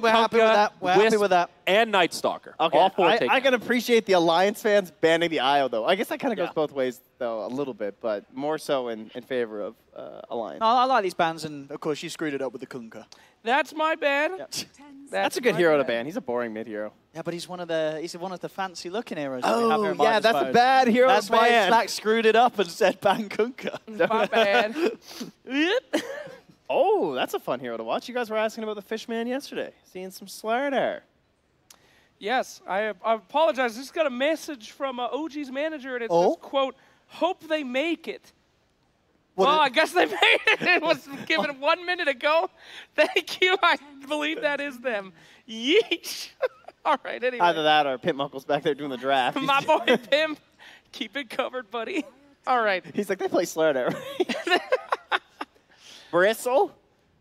We're happy with that. We're happy with that. And Night Stalker. Okay, All four I can appreciate the Alliance fans banning the IO, though. I guess that kind of goes both ways, though, a little bit, but more so in favor of Alliance. No, I like these bans, and of course, you screwed it up with the Kunkka. That's my bad. Yep. That's a good hero to ban. He's a boring mid-hero. Yeah, but he's one of the fancy-looking heroes. Oh, yeah, that's a bad hero That's to ban. why Slack screwed it up and said ban Kunkka. My bad. Oh, that's a fun hero to watch. You guys were asking about the Fishman yesterday. Seeing some Slayer there. Yes, I apologize. I just got a message from OG's manager, and it says, quote, hope they make it. Well, I guess they made it. It was given 1 minute ago. Thank you. I believe that is them. Yeesh. All right, anyway. Either that or Pimp Muckle's back there doing the draft. My boy Pim, keep it covered, buddy. All right. He's like, they play Slayer there, right? Bristle?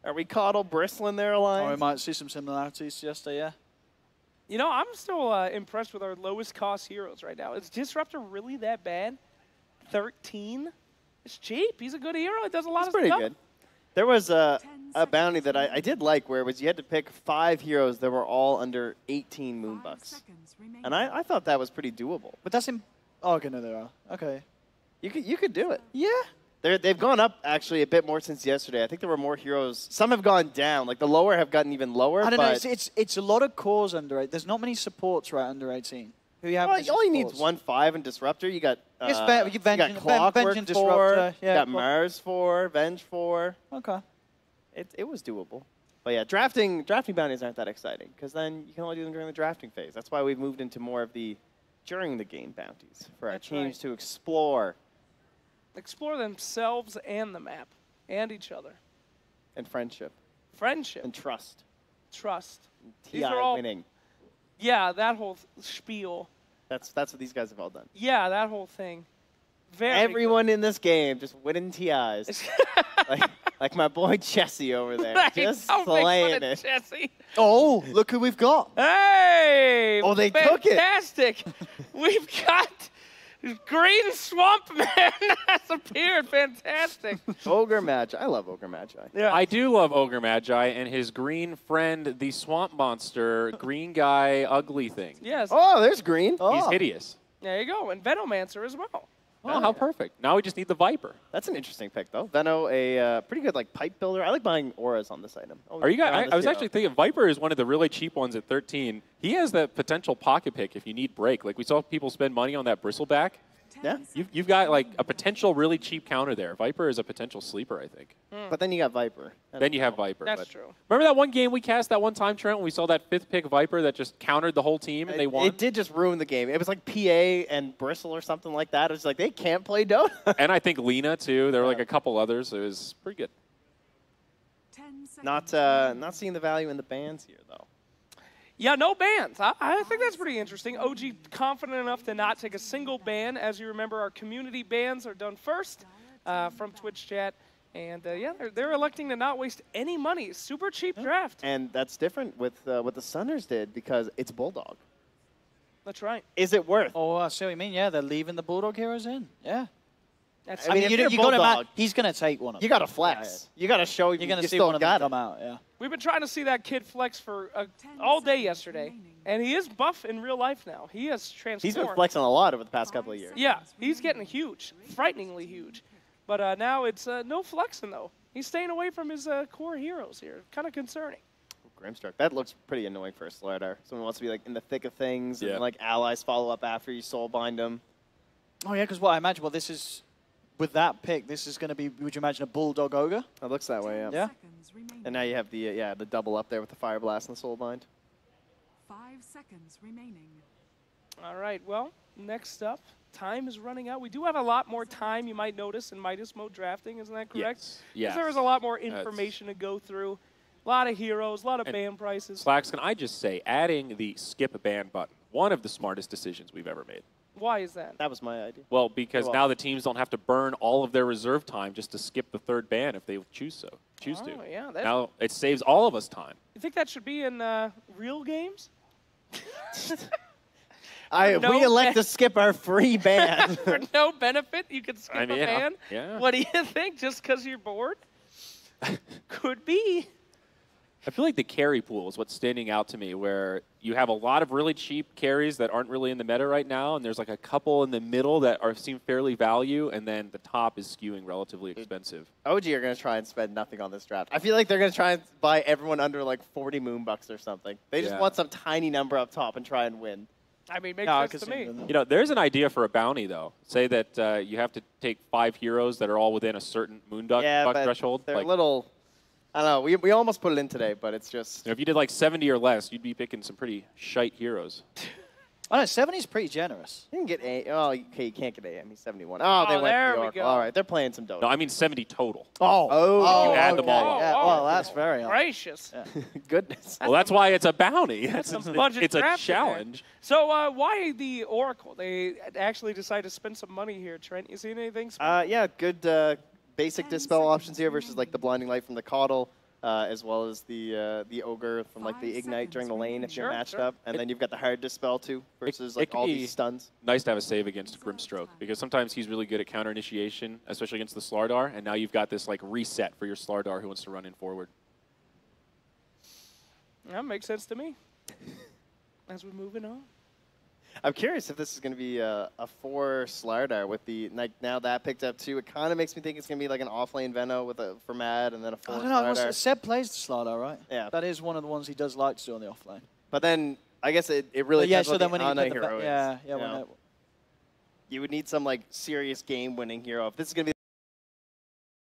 Are we caught all Bristle in their alliance? Oh, we might see some similarities to yesterday, yeah. You know, I'm still impressed with our lowest cost heroes right now. Is Disruptor really that bad? 13? It's cheap. He's a good hero. It does a lot of stuff. It's pretty good. There was a bounty that I did like where it was you had to pick 5 heroes that were all under 18 moonbucks. And I thought that was pretty doable. But that's in... Oh, okay, no, there are. Okay. You could do it. Yeah. They've gone up, actually, a bit more since yesterday. I think there were more heroes. Some have gone down. Like, the lower have gotten even lower. I don't know. It's a lot of cores under 8. There's not many supports right under 18. Who you have? Well, you only need 1-5 and Disruptor. You got you got Clockwork and 4. Disruptor. You got Mars 4, Venge 4. Okay. It was doable. But yeah, drafting bounties aren't that exciting because then you can only do them during the drafting phase. That's why we've moved into more of the during the game bounties for our teams to explore. Explore themselves and the map and each other. And friendship. Friendship. And trust. Trust. And These TI are all, winning. Yeah, that whole spiel. That's what these guys have all done. Yeah, that whole thing. Everyone in this game just winning TIs. like my boy Jesse over there. Just slaying it. Jesse. Oh, look who we've got. Hey! Oh, they took it. Fantastic. We've got Green Swamp Man has appeared. Fantastic. Ogre Magi. I love Ogre Magi. Yeah. I do love Ogre Magi and his green friend, the Swamp Monster, green guy, ugly thing. Yes. Oh, there's Green. He's hideous. There you go. And Venomancer as well. Oh, how perfect. Now we just need the Viper. That's an interesting pick, though. Veno, a pretty good pipe builder. I like buying auras on this item. Are you guys? I was actually thinking Viper is one of the really cheap ones at 13. He has that potential pocket pick if you need break. Like we saw people spend money on that Bristleback. Yeah. You've got like a potential really cheap counter there. Viper is a potential sleeper, I think. But then you got Viper. Then you have Viper. That's true. Remember that one game we cast that one time, Trent, when we saw that 5th pick Viper that just countered the whole team and they won? It did just ruin the game. It was like PA and Bristle or something like that. It was like they can't play Dota. And I think Lena, too. There were like a couple others. It was pretty good. Not seeing the value in the bans here, though. Yeah, no bans. I think that's pretty interesting. OG confident enough to not take a single ban. As you remember, our community bans are done first from Twitch chat. And yeah, they're electing to not waste any money. Super cheap draft. And that's different with what the Sunners did because it's Bulldog. That's right. Is it worth? Oh, I see what you mean. Yeah, they're leaving the Bulldog heroes in. Yeah. That's, I mean, you gotta he's going to take one of them. You got to flex. You got to show You're going to see still one of them got come out, yeah. We've been trying to see that kid flex for all day yesterday. And he is buff in real life now. He has transformed. He's been flexing a lot over the past couple of years. Yeah, he's getting huge, frighteningly huge. But now it's no flexing, though. He's staying away from his core heroes here. Kind of concerning. Grimstruck. That looks pretty annoying for a Slardar. Someone wants to be like in the thick of things and like allies follow up after you soulbind them. Oh, yeah, because I imagine, this is, with that pick, this is going to be, would you imagine, a Bulldog Ogre? It looks that way, yeah. Yeah. And now you have the double up there with the Fire Blast and the Soulbind. 5 seconds remaining. All right, well, next up, time is running out. We do have a lot more time, you might notice, in Midas mode drafting, isn't that correct? Yes. Yes. There is a lot more information to go through. A lot of heroes, a lot of ban prices. Slacks, can I just say, adding the skip ban button, one of the smartest decisions we've ever made. Why is that? That was my idea. Well, because now the teams don't have to burn all of their reserve time just to skip the 3rd ban if they choose to. Yeah, now it saves all of us time. You think that should be in real games? We elect to skip our free ban. For no benefit, you can skip a ban? Yeah. What do you think? Just because you're bored? Could be. I feel like the carry pool is what's standing out to me, where you have a lot of really cheap carries that aren't really in the meta right now, and there's like a couple in the middle that seem fairly value, and then the top is skewing relatively expensive. OG are going to try and spend nothing on this draft. I feel like they're going to try and buy everyone under like 40 moonbucks or something. They just want some tiny number up top and try and win. I mean, makes sense to me. You know, there's an idea for a bounty, though. Say that you have to take 5 heroes that are all within a certain moonduck buck threshold. They're like, a little... I don't know. We almost put it in today, but it's just... You know, if you did like 70 or less, you'd be picking some pretty shite heroes. I know, 70 is pretty generous. You can get A. Oh, okay, you can't get AM. He's 71. Oh, they went there to the we Oracle. go. All right, they're playing some Dota. No, I mean 70 total. Oh, you add them all up. Yeah, well, that's very high. Gracious. Yeah. Goodness. Well, that's why it's a bounty. That's some budget It's a draft in there. challenge. So why the Oracle? They actually decided to spend some money here. Trent, you seen anything? Yeah, good basic dispel options here versus like the Blinding Light from the Caudal. As well as the Ogre from like the Ignite during the lane if you're matched up. And then you've got the hard dispel too versus like all these stuns. Nice to have a save against Grimstroke, because sometimes he's really good at counter initiation, especially against the Slardar, and now you've got this like reset for your Slardar who wants to run in forward. That makes sense to me. As we're moving on. I'm curious if this is going to be a 4 Slardar with the like now that picked up too. It kind of makes me think it's going to be like an offlane Veno with for Mad and then a 4 I don't know. Slardar. Seb plays the Slardar, right? Yeah. That is one of the ones he does like to do on the offlane. But then I guess it really yeah. depends So what then the when you Ana put the hero is. yeah, you when know? You would need some like serious game-winning hero. If this is going to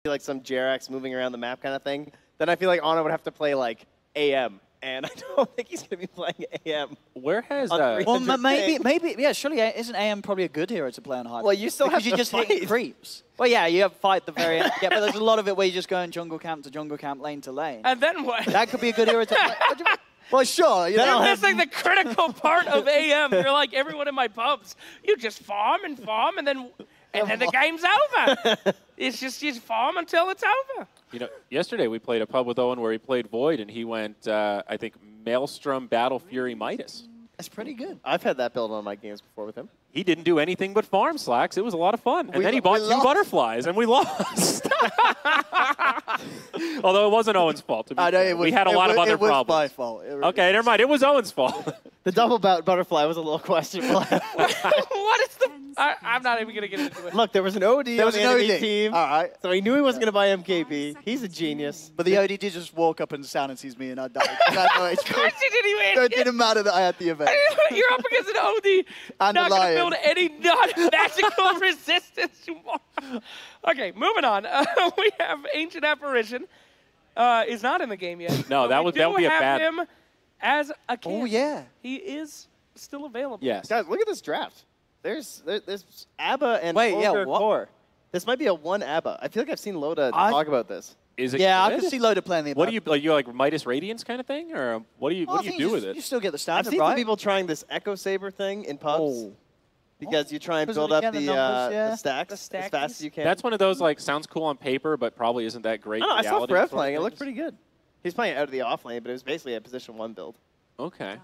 be like some Jerax moving around the map kind of thing, then I feel like Ana would have to play like AM. And I don't think he's going to be playing AM. Where has well, maybe, yeah. Surely isn't AM probably a good hero to play on high? Well, you still because have you to just fight. hit creeps. Well, yeah, you have fight the very end. Yeah, but there's a lot of it where you just go in jungle camp to jungle camp, lane to lane. And then what? That could be a good hero to play. Well, sure. You know, You're missing the critical part of AM. You're like everyone in my pubs. You just farm, and then the game's over. It's just you farm until it's over. You know, yesterday we played a pub with Owen where he played Void, and he went, I think, Maelstrom, Battle Fury, Midas. That's pretty good. I've had that build on my games before with him. He didn't do anything but farm Slacks. It was a lot of fun. And then he bought 2 butterflies, and we lost. Although it wasn't Owen's fault. To be fair. We had a lot of other problems. It was my fault. Okay, never mind. It was Owen's fault. The double butterfly was a little questionable. What is the... I'm not even going to get into it. Look, there was an OD on the enemy team. All right. So he knew he wasn't going to buy MKB. He's a genius. But the OD did just walk up and silences me, and I died. Of course he didn't even... So it didn't matter that I had the event. You're up against an OD. And not a going to lion. build any non-magical resistance. Okay, moving on. We have Ancient Apparition. Is not in the game yet. No, that would be a bad... him as a kid. Oh, yeah. He is still available. Yes. Guys, look at this draft. There's ABBA and Wait, yeah, Ogre what? Core. This might be a 1 ABBA. I feel like I've seen Loda talk about this. Is it Yeah, I good? could see Loda playing the What do you like Midas Radiance kind of thing, or what do you do with it? You still get the I've standard, seen right? some people trying this Echo Saber thing in pubs. Oh. Because you try and Because build of, up again, the, the numbers, yeah. the stacks The as stackies. fast as you can. That's one of those like sounds cool on paper, but probably isn't that great. I don't know, I saw reality Frev sort of playing. It looked things. pretty good. He's playing out of the off lane, but it was basically a position 1 build. Okay.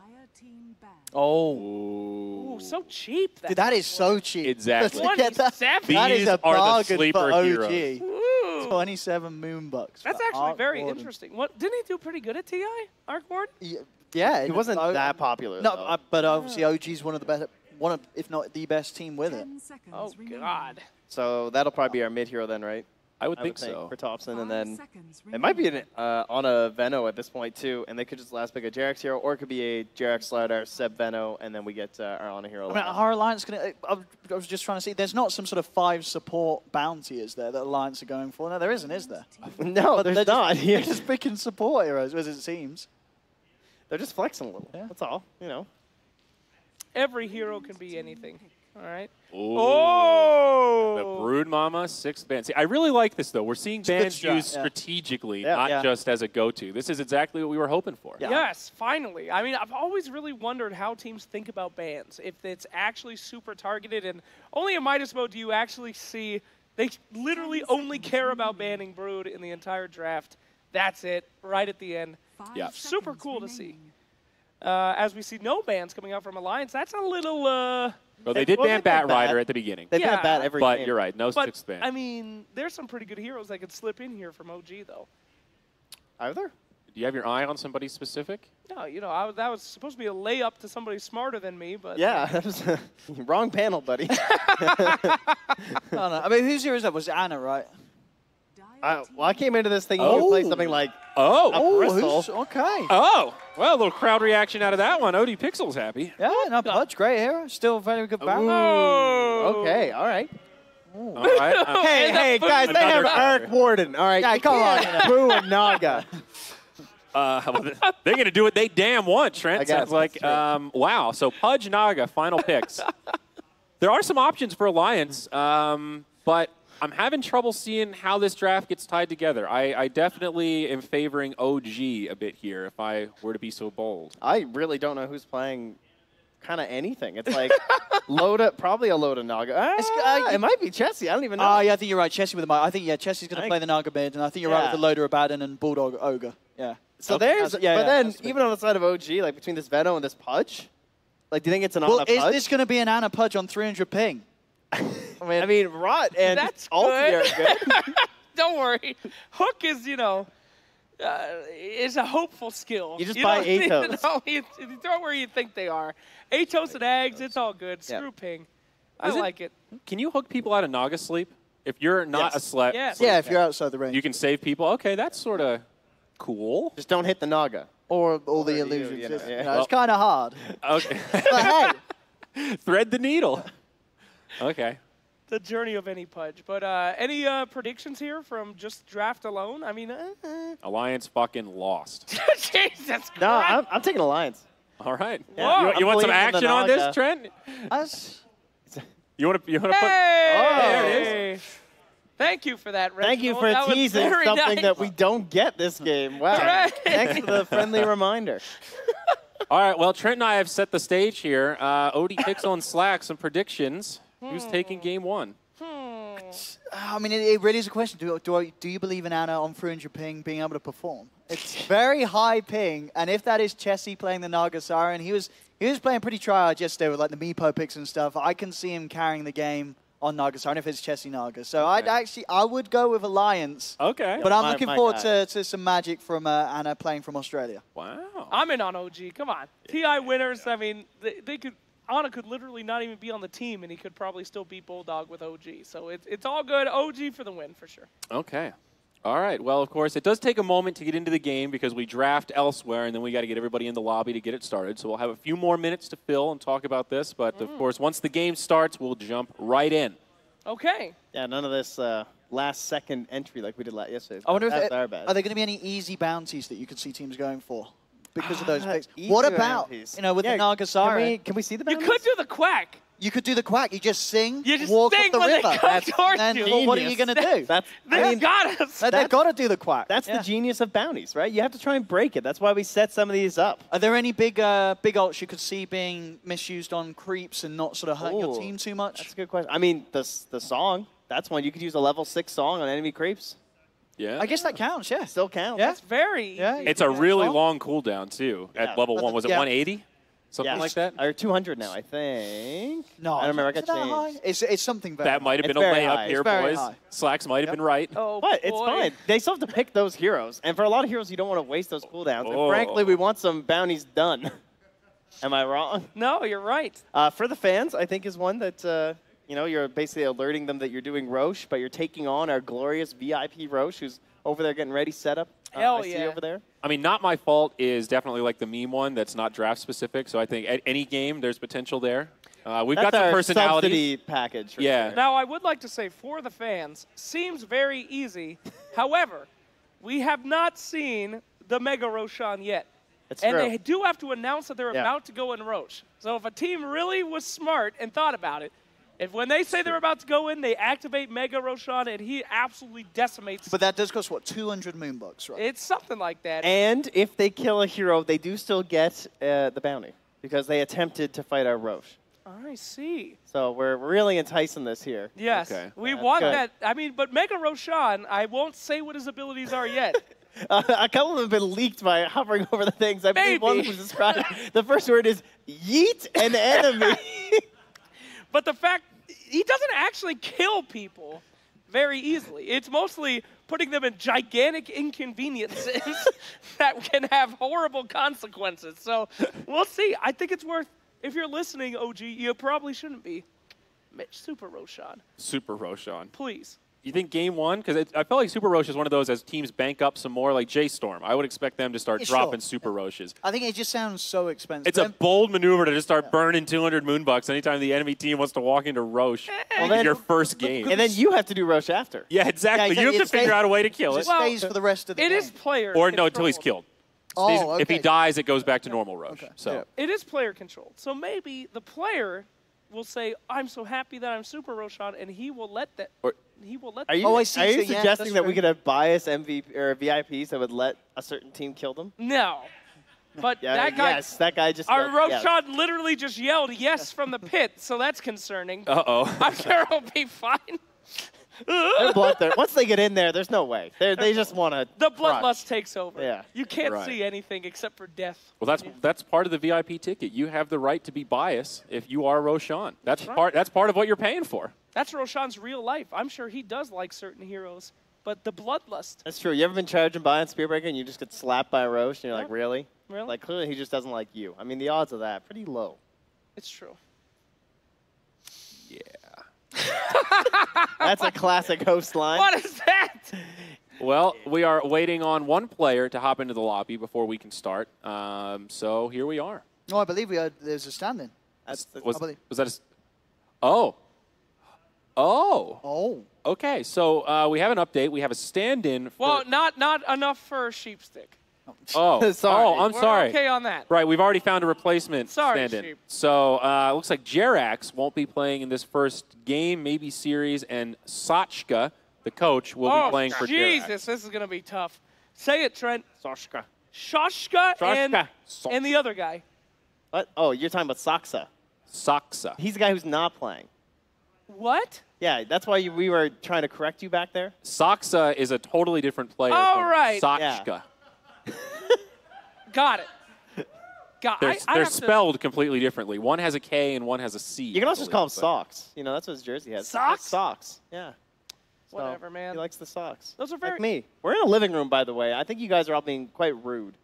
Oh. Ooh, so cheap. Dude, that is so cheap. Exactly. To get that, 27. that is These a are the bargain sleeper for OG. heroes. Ooh. 27 moonbucks. That's for actually Arc very Warden. interesting. What didn't he do pretty good at TI? Arc Ward? Yeah. He wasn't that popular, No, though. but obviously OG's one of the best, if not the best team with it. Oh God. So that'll probably be our mid hero then, right? I would think so. For Thompson, and then it might be on a Veno at this point too, and they could just last pick a Jerax hero, or it could be a Jerax Slardar, Seb Veno, and then we get our on a hero. I mean, our Alliance gonna. I was just trying to see. There's not some sort of 5 support bounty, is there, that Alliance are going for? No, there isn't, is there? No, there's they're not. They're just picking support heroes, as it seems. They're just flexing a little. Yeah. That's all. You know. Every hero can be anything. All right. Ooh. Oh. The Brood Mama 6th band. See, I really like this though. We're seeing bands strat, used yeah. strategically, Yeah. not Yeah. just as a go-to. This is exactly what we were hoping for. Yeah. Yes, finally. I mean, I've always really wondered how teams think about bans. If it's actually super targeted, and only in Midas mode do you actually see they literally only care about banning Brood in the entire draft. That's it, right at the end. Yeah. Super cool to see. As we see no bans coming out from Alliance, that's a little... Well, they did ban wasn't that Bat Rider bad. at the beginning. They've Yeah, been bad every But game. you're right, no but, 6th ban. I mean, there's some pretty good heroes that could slip in here from OG, though. Are there? you have your eye on somebody specific? No, you know, that was supposed to be a layup to somebody smarter than me, but Yeah, that was wrong panel, buddy. Oh, no. I mean, whose hero is that? Was it Anna, right? Well, I came into this thing and you played something like Oh. Bristol. Okay. Oh. Well, a little crowd reaction out of that one. OD Pixel's happy. Yeah, no, Pudge, great hero. Still very good back. Oh. Okay, all right. All right. Hey, guys, they have Another Eric Warden. All right, Yeah, come on. Boo and Naga. They're going to do what they damn want, Trent. I guess, Sounds like, that's wow. So Pudge, Naga, final picks. There are some options for Alliance, but I'm having trouble seeing how this draft gets tied together. I definitely am favoring OG a bit here, if I were to be so bold. I really don't know who's playing kind of anything. It's like Loda, probably a Loda Naga. It might be Chessie. I don't even know. Oh, yeah, I think you're right. Chessie with the mic. I think, yeah, Chessie's going to play the Naga mid, and I think you're right with the Loader Abaddon and Bulldog Ogre. Yeah. So Okay. there's, Yeah, but yeah, then even on the side of OG, like between this Venom and this Pudge, like do you think it's an Well, Anna is Pudge? this going to be an Anna Pudge on 300 ping? I mean, Rot and That's Ulti are good. good. Don't worry. Hook is, you know, is a hopeful skill. You just buy don't- Atos. No, you throw it where you think they are. Atos and eggs, it's all good. Screw ping. I like it. Can you hook people out of Naga sleep? If you're not Yes. a sleep, Yes. Yeah, if you're outside the range. you can save people. Okay, that's sort of cool. Just don't hit the Naga. Or all the you, illusions. you know, You yeah. know, it's kind of hard. Okay. But hey, Thread the needle. Okay. The journey of any Pudge. But any predictions here from just draft alone? I mean, Alliance fucking lost. Jesus Christ. No, I'm taking Alliance. All right. Yeah. You want some I'm believing action the on this, Naga. Trent? us. You want to put? Hey! There it is. Thank you for that, Reginald. Thank you for That was teasing very something nice. that we don't get this game. Wow. Right. Thanks for the friendly reminder. All right. Well, Trent and I have set the stage here. OD Pixel and Slack, some predictions. Who's taking game one? I mean, it really is a question. Do you believe in Anna on 300 ping being able to perform? It's very high ping, and if that is Chessie playing the Naga Siren, he was playing pretty try-hard yesterday with like the Meepo picks and stuff. I can see him carrying the game on Naga Siren if it's Chessie Naga. So I would go with Alliance. Okay. But I'm My looking forward guy. to some magic from Anna playing from Australia. Wow. I'm in on OG. Come on. TI winners, I mean, they could. Anna could literally not even be on the team, and he could probably still beat Bulldog with OG. So it's all good. OG for the win, for sure. Okay. All right. Well, of course, it does take a moment to get into the game because we draft elsewhere, and then we got to get everybody in the lobby to get it started. So we'll have a few more minutes to fill and talk about this. But, of course, once the game starts, we'll jump right in. Okay. Yeah, none of this last-second entry like we did yesterday. I wonder if That's our bad. are there going to be any easy bounties that you could see teams going for because of those picks? Easy What about bounties. with the Naga Siren? Can we see the You bounties? could do the quack. You could do the quack. You just sing, You just walk sing up the when they river. come towards and you. well, what are you going to do? That's, They've got us. They've got to do the quack. that's Yeah. the genius of bounties, right? You have to try and break it. That's why we set some of these up. Are there any big ults you could see being misused on creeps and not sort of hurting your Ooh, team too much? That's a good question. I mean, the song, that's one. You could use a level 6 song on enemy creeps. Yeah. I guess that counts, yeah. Still counts. Yeah. That's very Yeah. easy. It's a really Oh. long cooldown, too, Yeah. at level 1. Was it Yeah. 180? Something Yeah. like that? Or 200 now, I think. No, I don't remember. I is got it that high? changed. It's something very That might have It's been a very layup high. here, It's very boys. high. Slacks might have been right. Oh, But it's boy. fine. They still have to pick those heroes. And for a lot of heroes, you don't want to waste those cooldowns. Oh. And frankly, we want some bounties done. Am I wrong? No, you're right. For the fans, I think is one that, you're basically alerting them that you're doing Roche, but you're taking on our glorious VIP Roche, who's over there getting ready, set up. Hell I see yeah. over there. I mean, Not My Fault is definitely like the meme one that's not draft specific. So I think at any game, there's potential there. We've That's got some our personalities. subsidy package. right Yeah. there. Now, I would like to say for the fans, seems very easy. However, we have not seen the Mega Roshan yet. It's And true. they do have to announce that they're Yeah. about to go in Roche. So if a team really was smart and thought about it, if when they say they're about to go in, they activate Mega Roshan and he absolutely decimates. But that does cost, what, 200 moonbucks, right? It's something like that. And if they kill a hero, they do still get the bounty because they attempted to fight our Roche. I see. So we're really enticing this here. Yes, Okay. we That's want good. that. I mean, but Mega Roshan, I won't say what his abilities are yet. A couple of them have been leaked by hovering over the things. I believe one Maybe. was described. The first word is yeet an enemy. But the fact he doesn't actually kill people very easily. It's mostly putting them in gigantic inconveniences that can have horrible consequences. So we'll see. I think it's worth, if you're listening, OG, you probably shouldn't be. Super Roshan. Super Roshan. Please. You think game one? Because I felt like Super Roche is one of those, as teams bank up some more, like J-Storm. I would expect them to start dropping Super Roches. I think it just sounds so expensive. It's a bold maneuver to just start burning 200 Moonbucks anytime the enemy team wants to walk into Roche in your first game. And then you have to do Roche after. Yeah, exactly. You have to figure out a way to kill it. It stays for the rest of the game. It is player Or no, until he's killed. Oh, okay. If he dies, it goes back to normal Roche. Okay. So It is player controlled. So maybe the player will say, I'm so happy that I'm Super Roshan, and he will let that. He will let. Are you, I see. are you So, yeah, suggesting that that's we true. could have biased MVP or VIPs that would let a certain team kill them? No. But Yeah, that guy. yes, that guy just. Our yes. Roshan literally just yelled yes from the pit, so that's concerning. uh-oh. I'm sure he'll be fine. They're bloodthirsty. Once they get in there, there's no way. They just want to. The bloodlust takes over. Yeah. You can't Right. see anything except for death. Well, that's part of the VIP ticket. You have the right to be biased if you are Roshan. That's right. That's part of what you're paying for. That's Roshan's real life. I'm sure he does like certain heroes, but the bloodlust. That's true. You ever been charging by on Spearbreaker and you just get slapped by a Roche and you're like, really? Really? Like, clearly he just doesn't like you. I mean, the odds of that, pretty low. It's true. Yeah. That's a classic host line. What is that? Well, we are waiting on one player to hop into the lobby before we can start. So here we are. No, I believe there's a stand-in. That's Was believe- that a... Oh. Oh. Oh. Okay, so we have an update. We have a stand-in for... Well, not enough for Sheepstick. Oh, Sorry. oh, I'm We're sorry. okay on that. Right, we've already found a replacement Sorry, stand-in. Sheep. So it looks like Jerax won't be playing in this first game, maybe series, and Sachka, the coach, will be playing for Jesus, Jerax. this is going to be tough. Say it, Trent. Soshka. Shashka Shashka. and the other guy. What? Oh, you're talking about Saksa. Saksa. He's the guy who's not playing. What? Yeah, that's why we were trying to correct you back there. Saksa is a totally different player All from right. Sachka. Got it. They're I have to- spelled completely differently. One has a K and one has a C. You can also just call him but- Socks. You know, that's what his jersey has. Socks? Socks, yeah. So, Whatever, man. He likes the socks. Those are very- Like me. We're in a living room, by the way. I think you guys are all being quite rude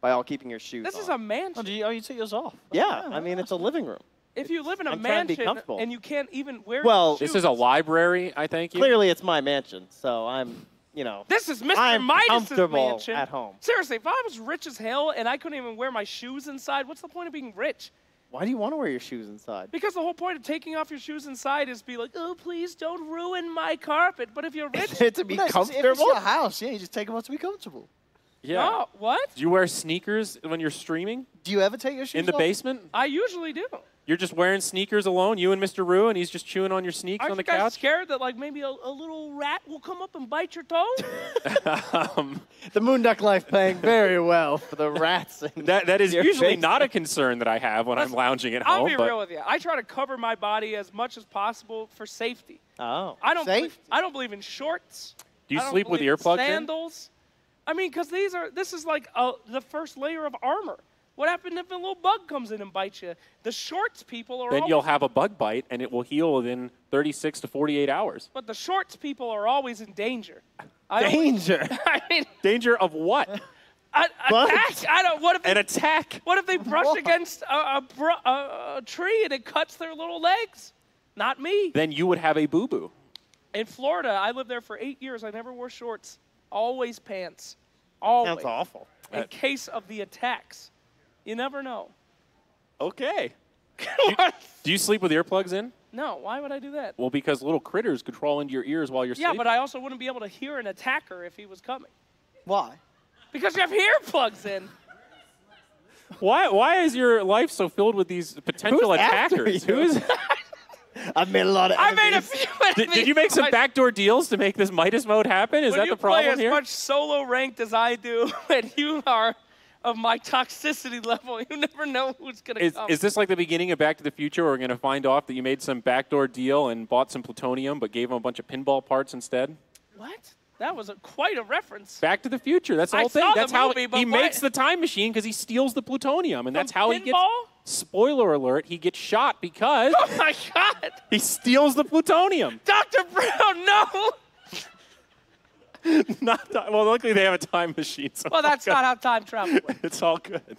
by all keeping your shoes This on. is a mansion. You took yours off? Yeah, I mean, it's a living room. If you live in a I'm trying to be mansion comfortable. and you can't even wear Well, shoes. This is a library, I think. Clearly, it's my mansion, so I'm, you know. This is Mr. I'm Midas's comfortable mansion. at home. Seriously, if I was rich as hell and I couldn't even wear my shoes inside, what's the point of being rich? Why do you want to wear your shoes inside? Because the whole point of taking off your shoes inside is be like, oh, please don't ruin my carpet. But if you're rich, to be No, if it's comfortable? your house, yeah, you just take them off to be comfortable. Yeah. no, what? Do you wear sneakers when you're streaming Do you ever take your shoes in the off? basement? I usually do. You're just wearing sneakers alone, you and Mr. Rue, and he's just chewing on your sneaks Aren't on the you guys couch? scared that like maybe a little rat will come up and bite your toe? The Moonduck life paying very well for the rats. And That is your usually face. not a concern that I have when I'm lounging at I'll home. be but real with you. I try to cover my body as much as possible for safety. Oh. I don't. Safe? I don't believe in shorts. do you I don't sleep with believe in earplugs in? Sandals. I mean, because this is like the first layer of armor. What happened if a little bug comes in and bites you? The shorts people are Then always, you'll have a bug bite, and it will heal within 36 to 48 hours. but the shorts people are always in danger. Danger. I mean, Danger of what? Bugs? I don't. What if An they, attack. what if they brush What? against a tree and it cuts their little legs? Not me. Then you would have a boo-boo. In Florida, I lived there for 8 years. I never wore shorts. Always pants. Always. Sounds awful. In case of the attacks. You never know. Okay. What? Do you sleep with earplugs in? No, why would I do that? Well, because little critters could crawl into your ears while you're Yeah, sleeping. but I also wouldn't be able to hear an attacker if he was coming. Why? Because you have earplugs in. Why is your life so filled with these potential Who's after attackers? you? Who is? I've made a lot of I made a enemies. few Did you make some backdoor deals to make this Midas mode happen? Is When that you the problem play as here? much solo ranked as I do, and you are of my toxicity level, you never know who's going to come. Is this like the beginning of Back to the Future where we're going to find off that you made some backdoor deal and bought some plutonium but gave them a bunch of pinball parts instead? What? That was quite a reference. Back to the Future. That's the I whole thing. saw the That's how movie, but he why- makes the time machine because he steals the plutonium. And that's From how he gets... pinball? Spoiler alert, he gets shot because Oh my God. he steals the plutonium. Dr. Brown, no. Well, luckily they have a time machine. So Well, that's not how time travel works. It's all good.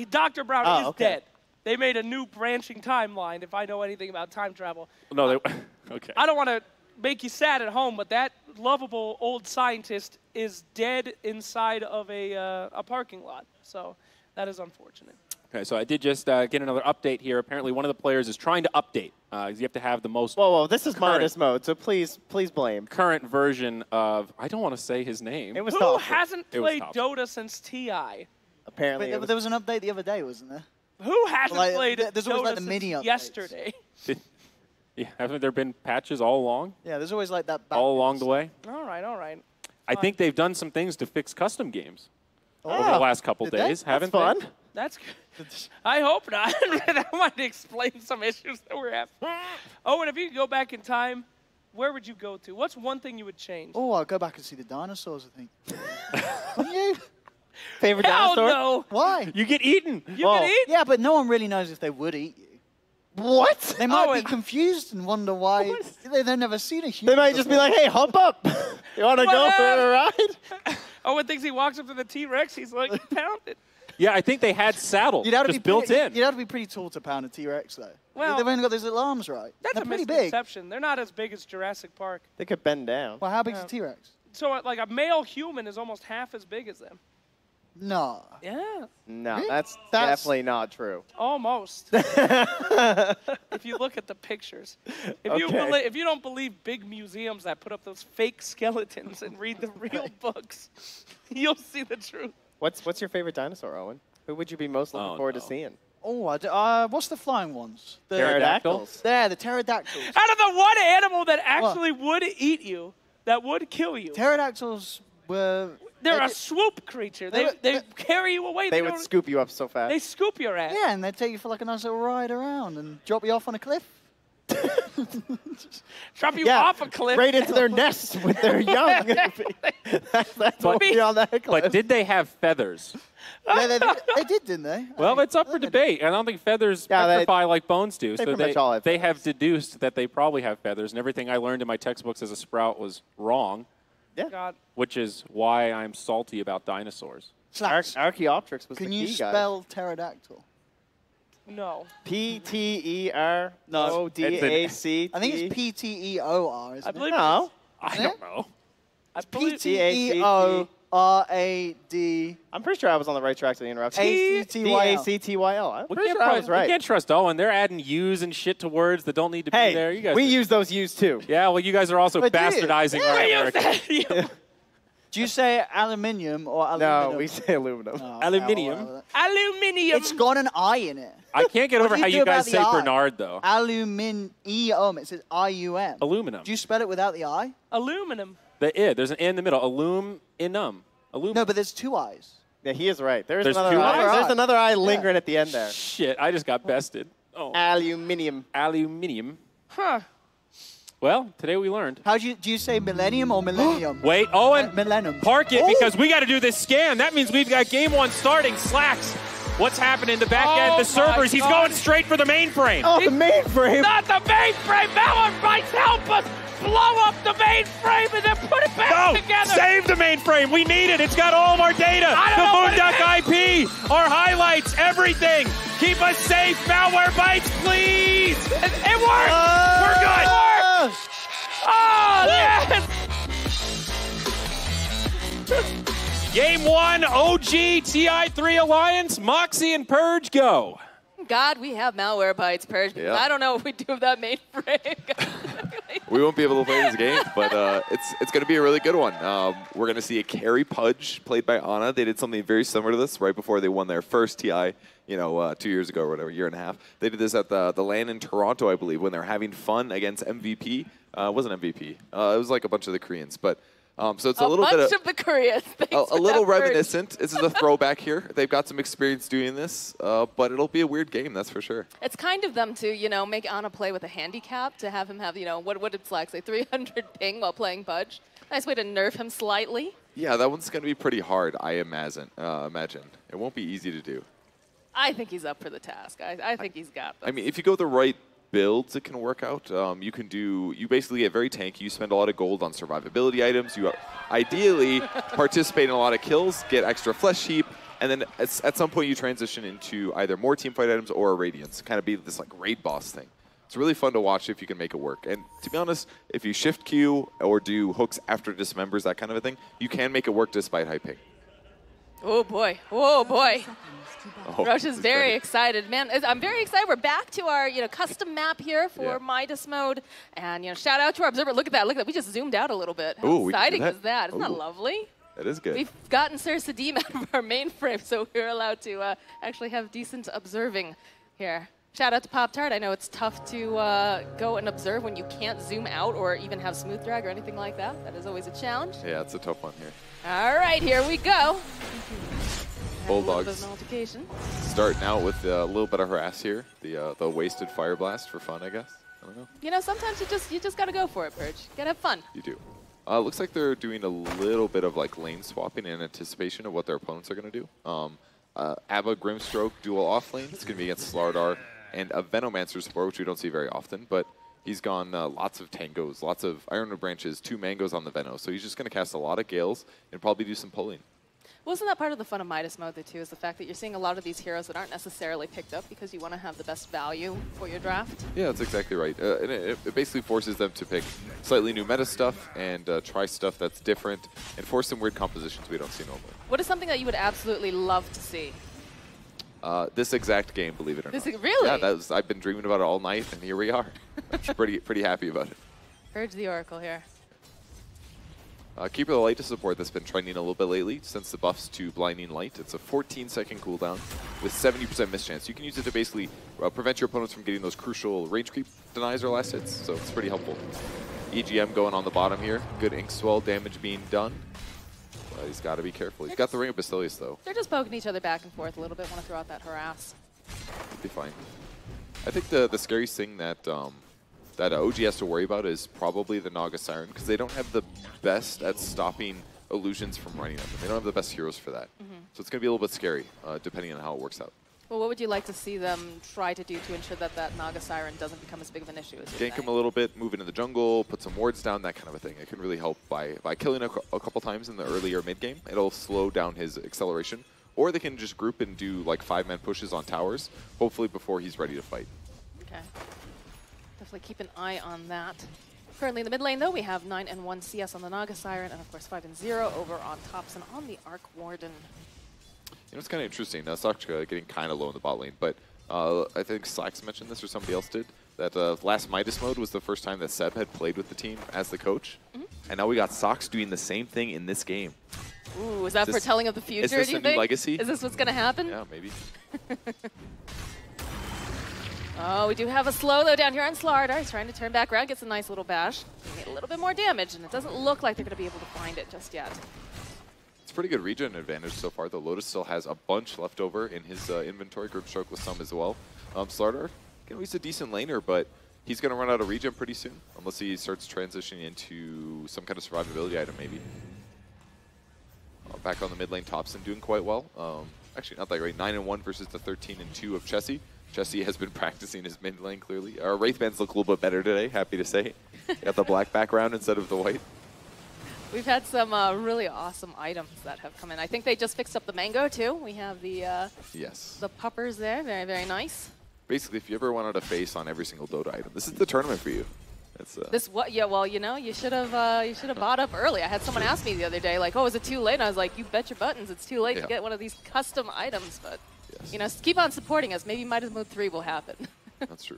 Dr. Brown is okay. dead. They made a new branching timeline, if I know anything about time travel. No, they, okay. I don't want to make you sad at home, but that lovable old scientist is dead inside of a parking lot. So that is unfortunate. Okay, so I did just get another update here. Apparently one of the players is trying to update. You have to have the most Whoa, this is MIDAS mode, so please blame. current version of, I don't want to say his name. It was Who Thompson. hasn't It was played Thompson. DOTA since TI? Apparently, But there was an update the other day, wasn't there? Who hasn't Like, played there's always, DOTA like, the since mini updates. yesterday? Yeah, haven't there been patches all along? Yeah, there's always like that. All along the way? All right, all right. I think they've done some things to fix custom games over Oh, the last couple did they? days, haven't fun. they? That's good. I hope not. That might explain some issues that we're having. Oh, and if you could go back in time, where would you go to? What's one thing you would change? Oh, I'll go back and see the dinosaurs, I think. Wouldn't you? Favorite Hell dinosaur? no. Why? You get eaten. You can eat? Yeah, but no one really knows if they would eat you. What? They might Oh, be and- confused and wonder why they've never seen a human. They might just be like, "Hey, hop up! You want to go for a ride?" Owen thinks he walks up to the T-Rex, he's like, pound it. Yeah, I think they had saddles You'd have to just be built pretty, in. You'd have to be pretty tall to pound a T-Rex, though. Well, they've only got those little arms, right? That's They're a pretty big. misconception. They're not as big as Jurassic Park. They could bend down. Well, how big's Yeah. a T-Rex? So, like, a male human is almost half as big as them. No. Yeah, No, Really? that's That's- definitely not true. almost. If you look at the pictures. If Okay. if you don't believe big museums that put up those fake skeletons and read the real books, you'll see the truth. What's your favorite dinosaur, Owen? Who would you be most looking Oh, forward no. to seeing? Oh, what's the flying ones? The Pterodactyls. There, the pterodactyls. Out of the one animal that actually would eat you, that would kill you, Pterodactyls were. they're they a did- swoop creature. They They were- carry you away. They would don't- scoop you up so fast. They scoop your ass. Yeah, and they take you for like a nice little ride around and drop you off on a cliff. Drop you yeah, off a cliff. right into their nests with their young. that's what would be on that cliff. But did they have feathers? Yeah, they did, didn't they? Well, it's up for debate. I don't think feathers Yeah, they- petrify like bones do. they So pretty much all have they have feathers. deduced that they probably have feathers, and everything I learned in my textbooks as a sprout was wrong, God. which is why I'm salty about dinosaurs. Slacks. Archaeopteryx was Can the you key guy. spell pterodactyl? No. P-T-E-R-O-D-A-C-T? I think it's P-T-E-O-R, isn't I it? believe No. I Yeah? don't know. I believe P-T-E-O-R-A-D. I'm pretty sure I was on the right track to the interruption. A-C-T-Y-L. D-A-C-T-Y-L. I'm We pretty can't, sure I was right. we can't trust Owen. They're adding U's and shit to words that don't need to Hey, be there. You guys we are- use those U's too. Yeah, well, you guys are also But do you? bastardizing our American. Do you say aluminium or aluminum? No, we say aluminum. Oh, Aluminium. well, Aluminium. it's got an I in it. I can't get What over do how you you do guys about say the I? Bernard, though. Aluminium. It says I-U-M. Aluminum. Do you spell it without the I? Aluminum. The I. There's an I in the middle. Aluminum. Aluminum. No, but there's two I's. Yeah, he is right. There's There's another two eye. eyes? There's another eye lingering at the end there. Shit, I just got bested. Oh. Aluminium. Aluminium. Huh. Well, today we learned. How do you say millennium or millennium? Wait, Owen, Millennium. park it Oh. because we got to do this scan. That means we've got game one starting. Slacks. What's happening? The back end, Oh the servers. He's my going God. straight for the mainframe. Oh, the mainframe. Not the mainframe. Malware help us blow up the mainframe and then put it back No, together. save the mainframe. We need it. It's got all of our data. I The don't know what it Moonduck IP, our highlights, everything. Keep us safe. Malware bites, please. It worked. We're good. Oh, yes. Game one, OG TI3 Alliance, Moxie and Purge go. God, we have malware bites, Purge. Because Yeah. I don't know what we do with that mainframe. We won't be able to play this game, but it's going to be a really good one. We're going to see a carry Pudge played by Ana. They did something very similar to this right before they won their first TI, 2 years ago or whatever, year and a half. They did this at the LAN in Toronto, I believe, when they were having fun against MVP. It wasn't MVP. It was like a bunch of the Koreans, but so it's a little bit bunch of the Koreans. a little reminiscent. This is a throwback here. They've got some experience doing this, but it'll be a weird game, that's for sure. It's kind of them to, make Ana play with a handicap, to have him have, what did Slack say, 300 ping while playing Pudge. Nice way to nerf him slightly. Yeah, that one's going to be pretty hard, I imagine. It won't be easy to do. I think he's up for the task. I think he's got this. I mean, if you go the right builds it can work out. You basically get very tanky. You spend a lot of gold on survivability items. You ideally participate in a lot of kills, get extra flesh heap, and then at some point you transition into either more teamfight items or a Radiance. Kind of be this like raid boss thing. It's really fun to watch if you can make it work. And to be honest, if you shift Q or do hooks after dismembers, that kind of a thing, you can make it work despite high ping. Oh boy, oh boy. Oh, Roche is very excited. Man, I'm very excited. We're back to our custom map here for MIDAS mode. And shout out to our observer. Look at that, look at that. We just zoomed out a little bit. How exciting is that? Isn't that lovely? That is good. We've gotten Sir Sadim out of our mainframe, so we're allowed to actually have decent observing here. Shout out to Pop-Tart. I know it's tough to go and observe when you can't zoom out or even have smooth drag or anything like that. That is always a challenge. Yeah, it's a tough one here. All right, here we go. Bulldogs starting out with a little bit of harass here. The wasted fire blast for fun, I guess. I don't know. Sometimes you just gotta go for it, Purge. You gotta have fun. You do. Looks like they're doing a little bit of like lane swapping in anticipation of what their opponents are gonna do. Abba Grimstroke dual off lane. It's gonna be against Slardar and a Venomancer support, which we don't see very often, but he's gone lots of tangos, lots of Ironwood branches, 2 mangoes on the Veno. So he's just going to cast a lot of gales and probably do some pulling. Wasn't that part of the fun of MIDAS mode, though, too, is the fact that you're seeing a lot of these heroes that aren't necessarily picked up because you want to have the best value for your draft? Yeah, that's exactly right. And it basically forces them to pick slightly new meta stuff and try stuff that's different and force some weird compositions we don't see normally. What is something that you would absolutely love to see? This exact game, believe it or not. Really? Yeah, I've been dreaming about it all night, and here we are. I'm pretty happy about it. Purge the Oracle here. Keeper of the Light is support that's been trending a little bit lately since the buffs to Blinding Light. It's a 14-second cooldown with 70% mischance. You can use it to basically prevent your opponents from getting those crucial range creep denies or last hits, so it's pretty helpful. EGM going on the bottom here. Good ink swell damage being done. He's got to be careful. He's got the Ring of Basilius, though. They're just poking each other back and forth a little bit. Want to throw out that harass. He'll be fine. I think the scariest thing that that OG has to worry about is probably the Naga Siren, because they don't have the best at stopping illusions from running them. They don't have the best heroes for that. So it's going to be a little bit scary, depending on how it works out. Well, what would you like to see them try to do to ensure that that Naga Siren doesn't become as big of an issue as Gank him a little bit, move into the jungle, put some wards down, that kind of a thing. It can really help by killing a couple times in the early or mid game. It'll slow down his acceleration. Or they can just group and do like 5-man pushes on towers, hopefully before he's ready to fight. Okay. Definitely keep an eye on that. Currently in the mid lane, though, we have 9 and 1 CS on the Naga Siren, and of course 5 and 0 over on Thompson on the Arc Warden. It's kind of interesting. Sakura getting kind of low in the bot lane, but I think Slacks mentioned this or somebody else did, that last MIDAS mode was the first time that Seb had played with the team as the coach. And now we got Sox doing the same thing in this game. Ooh, is that foretelling of the future, is this do you a think? new legacy? Is this what's going to happen? Yeah, maybe. Oh, we do have a slow, though, down here on Slardar. He's trying to turn back around, gets a nice little bash. Get a little bit more damage, and it doesn't look like they're going to be able to find it just yet. It's pretty good regen advantage so far, though. Lotus still has a bunch left over in his inventory. Grimstroke with some as well. Slardar, he's a decent laner, but he's going to run out of regen pretty soon, unless he starts transitioning into some kind of survivability item, maybe. Back on the mid lane, Thompson doing quite well. Actually, not that great. 9 and 1 versus the 13 and 2 of Chessie. Chessie has been practicing his mid lane, clearly. Our Wraithbands look a little bit better today, happy to say. Got the black background instead of the white. We've had some really awesome items that have come in. I think they just fixed up the mango, too. We have the the puppers there. Very, very nice. Basically, if you ever wanted a face on every single Dota item, this is the tournament for you. This what? Yeah, well, you should have bought up early. I had someone ask me the other day, like, "Oh, is it too late?" And I was like, "You bet your buttons, it's too late to get one of these custom items." But keep on supporting us. Maybe MIDAS Mode 3 will happen. That's true.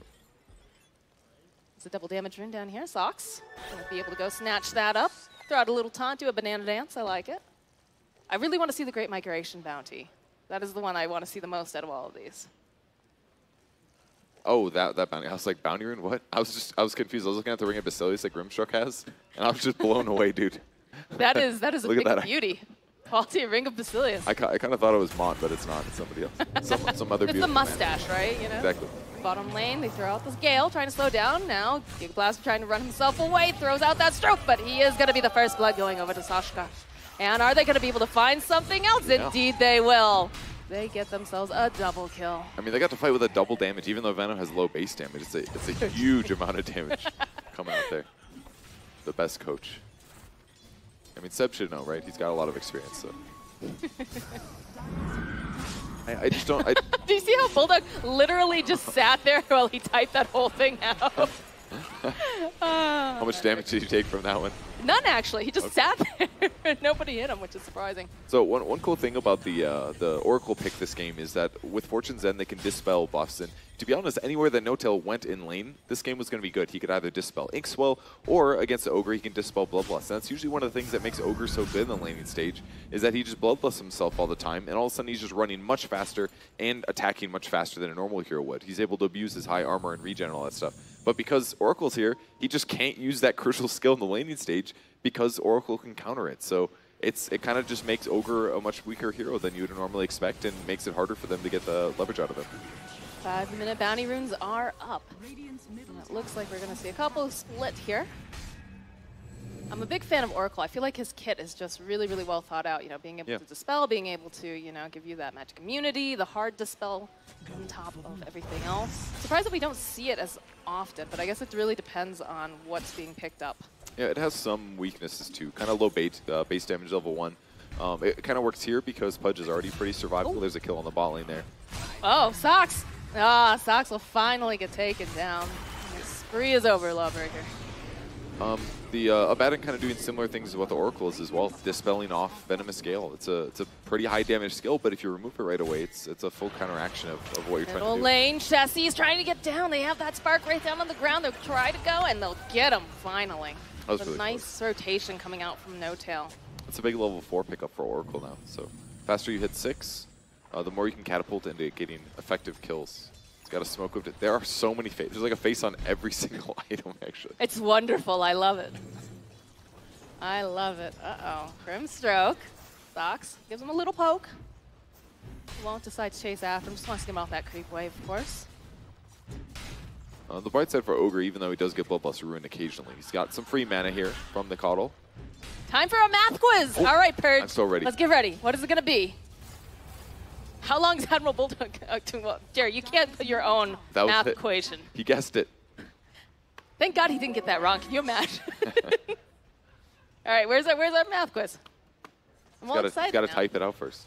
It's a double damage rune down here. Sox gonna be able to go snatch that up. Throw out a little taunt, do a banana dance. I like it. I really want to see the Great Migration bounty. That is the one I want to see the most out of all of these. Oh, that bounty. I was like, bounty rune? What? I was confused. I was looking at the Ring of Basilius that Grimstroke has, and I was just blown away, dude. That is a big beauty. Quality Ring of Basilius. I kind of thought it was Mont, but it's not. It's somebody else. Some other beauty. It's the mustache, right? Exactly. Bottom lane, they throw out this Gale, trying to slow down. Now, Gigablast trying to run himself away, throws out that stroke, but he is going to be the first blood going over to Sashka. And are they going to be able to find something else? Yeah. Indeed they will. they get themselves a double kill. I mean, they got to fight with a double damage, even though Venom has low base damage. It's a huge amount of damage coming out there. The best coach. I mean, Seb should know, right? He's got a lot of experience, so. I just don't. Do you see how Bulldog literally just sat there while he typed that whole thing out? How much damage did you take from that one? None, actually. He just sat there. Nobody hit him, which is surprising. So one cool thing about the Oracle pick this game is that with Fortune's End, they can dispel buffs. And to be honest, anywhere that No-Tail went in lane, this game was going to be good. He could either dispel Inkswell, or against the Ogre, he can dispel Bloodlust. And that's usually one of the things that makes Ogre so good in the laning stage, is that he just Bloodlusts himself all the time, and all of a sudden he's just running much faster and attacking much faster than a normal hero would. He's able to abuse his high armor and regen and all that stuff. But because Oracle's here, he just can't use that crucial skill in the laning stage because Oracle can counter it. So it kind of just makes Ogre a much weaker hero than you would normally expect and makes it harder for them to get the leverage out of him. 5-minute bounty runes are up. It looks like we're going to see a couple split here. I'm a big fan of Oracle. I feel like his kit is just really, really well thought out. You know, being able to dispel, being able to, you know, give you that magic immunity, the hard dispel on top of everything else. Surprised that we don't see it as often, but I guess it really depends on what's being picked up. Yeah, it has some weaknesses too. Kind of low base damage level 1. It kind of works here because Pudge is already pretty survivable. Ooh. There's a kill on the bot lane there. Oh, Sox! Ah, Sox will finally get taken down. The spree is over, Lawbreaker. The Abaddon kind of doing similar things to what the Oracle is as well, dispelling off Venomous Gale. It's a pretty high damage skill, but if you remove it right away, it's a full counteraction of what you're trying to do. Lane, Chessie is trying to get down. They have that spark right down on the ground. They'll try to go, and they'll get him finally. That was a really nice close. rotation coming out from No-Tail. It's a big level 4 pickup for Oracle now. So faster you hit 6, the more you can catapult into getting effective kills. Got a smoke of it. There are so many faces. There's like a face on every single item, actually. It's wonderful. I love it. I love it. Uh-oh. Grimstroke. Sox gives him a little poke. Won't decide to chase after him. Just wants to get him off that creep wave, of course. The bright side for Ogre, even though he does get Bloodlust ruined occasionally, he's got some free mana here from the Coddle. Time for a math quiz. Oh, all right, Purge. I'm so ready. Let's get ready. What is it going to be? How long is Admiral Bulldog? Jerry, you can't put your own math equation. He guessed it. Thank God he didn't get that wrong. Can you imagine? All right, where's our math quiz? I'm all excited. Got to type it out first.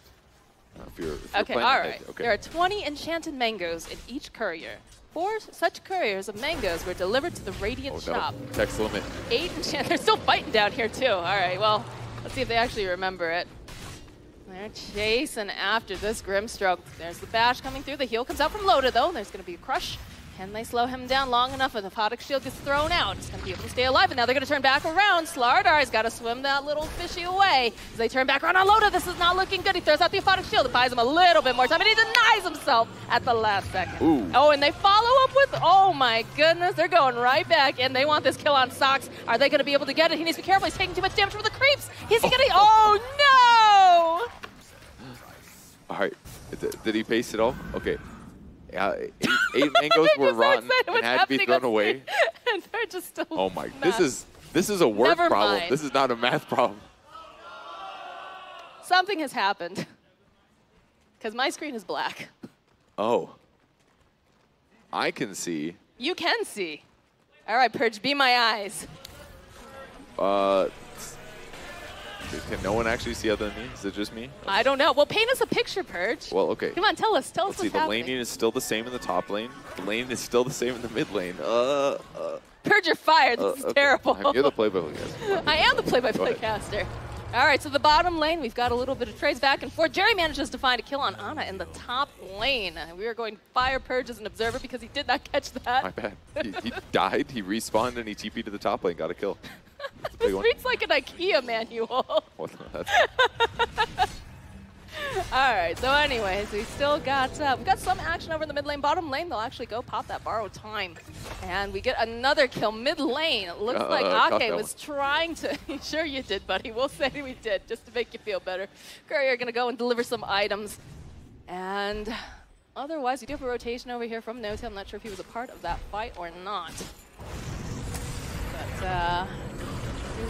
If you're okay, all right. Okay. There are 20 enchanted mangoes in each courier. 4 such couriers of mangoes were delivered to the Radiant shop. Text limit. 8 enchanted. They're still fighting down here too. All right, well, let's see if they actually remember it. They're chasing after this Grimstroke. There's the bash coming through. The heal comes out from Lota, though. There's going to be a crush. Can they slow him down long enough if the Photic Shield gets thrown out? He's going to be able to stay alive, and now they're going to turn back around. Slardar's got to swim that little fishy away. As they turn back around on Lota, this is not looking good. He throws out the Photic Shield. It buys him a little bit more time, and he denies himself at the last second. Ooh. Oh, and they follow up with, oh my goodness, they're going right back, and they want this kill on Sox. Are they going to be able to get it? He needs to be careful. He's taking too much damage from the creeps. He's going to, oh no! All right, did he pace it all? Okay. 8 mangoes were rotten and had to be thrown away. And they're just still oh my, this is a word Never problem. mind. This is not a math problem. Something has happened. Because my screen is black. Oh. I can see. You can see. All right, Purge, be my eyes. Can no one actually see other than me? Is it just me? I don't know. Well, paint us a picture, Purge. Well, okay. Come on, tell us. Tell us Let's what's see. happening. The laning is still the same in the top lane. The lane is still the same in the mid lane. Purge, you're fired. This is okay. terrible. You're the play-by-play caster. I am the play-by-play caster. All right, so the bottom lane, we've got a little bit of trades back and forth. Jerry manages to find a kill on Ana in the top lane. We are going to fire Purge as an observer because he did not catch that. My bad. He died, he respawned, and he TP'd to the top lane, got a kill. This reads like an IKEA manual. All right, so anyways, we still got we got some action over in the mid lane. Bottom lane, they'll actually go pop that borrowed time. And we get another kill mid lane. It looks like Ake was trying to, sure you did, buddy. We'll say we did, just to make you feel better. Courier gonna go and deliver some items. And otherwise, we do have a rotation over here from No-Tail. I'm not sure if he was a part of that fight or not. But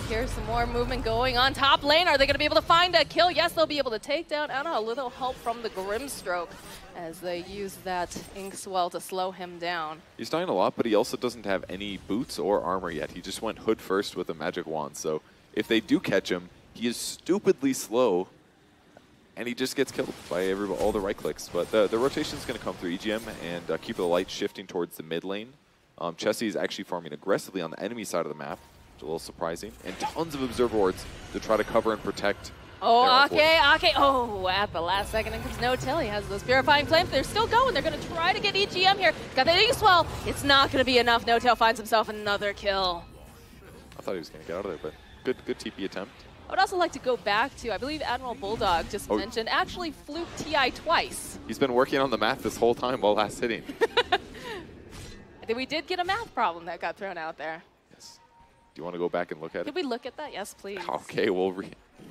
Here's some more movement going on top lane. Are they going to be able to find a kill? Yes, they'll be able to take down Anna. A little help from the Grimstroke as they use that Ink Swell to slow him down. He's dying a lot, but he also doesn't have any boots or armor yet. He just went hood first with a magic wand. So if they do catch him, he is stupidly slow, and he just gets killed by all the right clicks. But the rotation is going to come through EGM and keep the light shifting towards the mid lane. Chessie is actually farming aggressively on the enemy side of the map, which is a little surprising. And tons of observer wards to try to cover and protect. Oh, Ake. Oh, at the last second, in comes No-Tail. He has those Purifying Flames. They're still going. They're going to try to get EGM here. Got the Ink Swell. It's not going to be enough. No-Tail finds himself another kill. I thought he was going to get out of there, but good TP attempt. I would also like to go back to, I believe Admiral Bulldog just mentioned, actually fluked TI twice. He's been working on the math this whole time while last hitting. I think we did get a math problem that got thrown out there. Yes. Do you want to go back and look at it? Could we look at that? Yes, please. Okay, we'll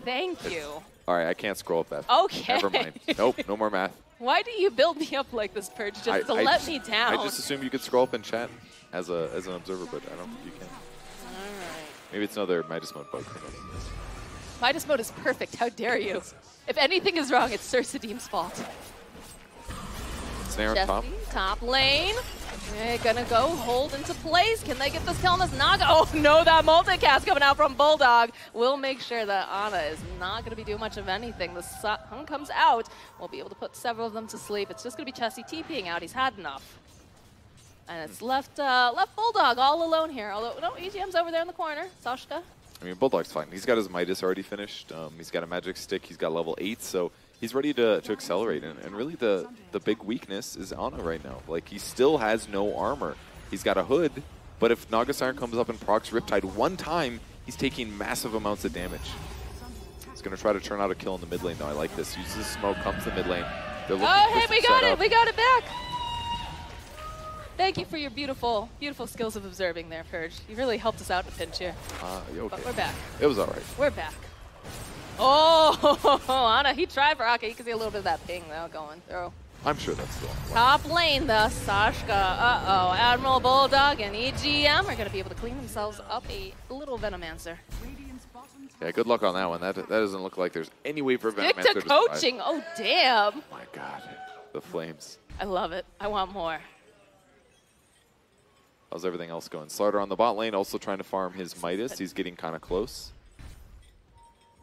Thank you. All right, I can't scroll up that. Okay. Never mind. Nope, no more math. Why do you build me up like this, Purge, just to let me down? I just assumed you could scroll up in chat as an observer, but I don't think you can. All right. Maybe it's another Midas mode bug. Midas mode is perfect. How dare you? If anything is wrong, it's Sir Sadim's fault. Snare on top lane. They're gonna go hold into place. Can they get this kill on this Naga? Oh no, that multicast coming out from Bulldog will make sure that Ana is not gonna be doing much of anything. The sun comes out. We'll be able to put several of them to sleep. It's just gonna be Chessie TPing out. He's had enough. And it's left Bulldog all alone here. Although, no, EGM's over there in the corner. Sashka. I mean, Bulldog's fine. He's got his Midas already finished. He's got a magic stick. He's got level 8, so he's ready to accelerate. And really the big weakness is Ana right now. Like, he still has no armor. He's got a hood, but if Naga Siren comes up and procs Riptide one time, he's taking massive amounts of damage. He's going to try to turn out a kill in the mid lane, though. I like this. Uses the smoke, comes to the mid lane. Oh, hey, we got it. We got it back. Thank you for your beautiful, beautiful skills of observing there, Purge. You really helped us out in a pinch here. Okay. But we're back. It was all right. We're back. Oh, Ana, he tried for Ake. You can see a little bit of that ping, though, going through. I'm sure that's still on. Top lane, the Sashka. Uh-oh. Admiral Bulldog and EGM are going to be able to clean themselves up a little Venomancer. Yeah, good luck on that one. That doesn't look like there's any way for Venomancer Stick to coaching. Oh, damn. Oh my God. The flames. I love it. I want more. How's everything else going? Slardar on the bot lane, also trying to farm his Midas. He's getting kind of close.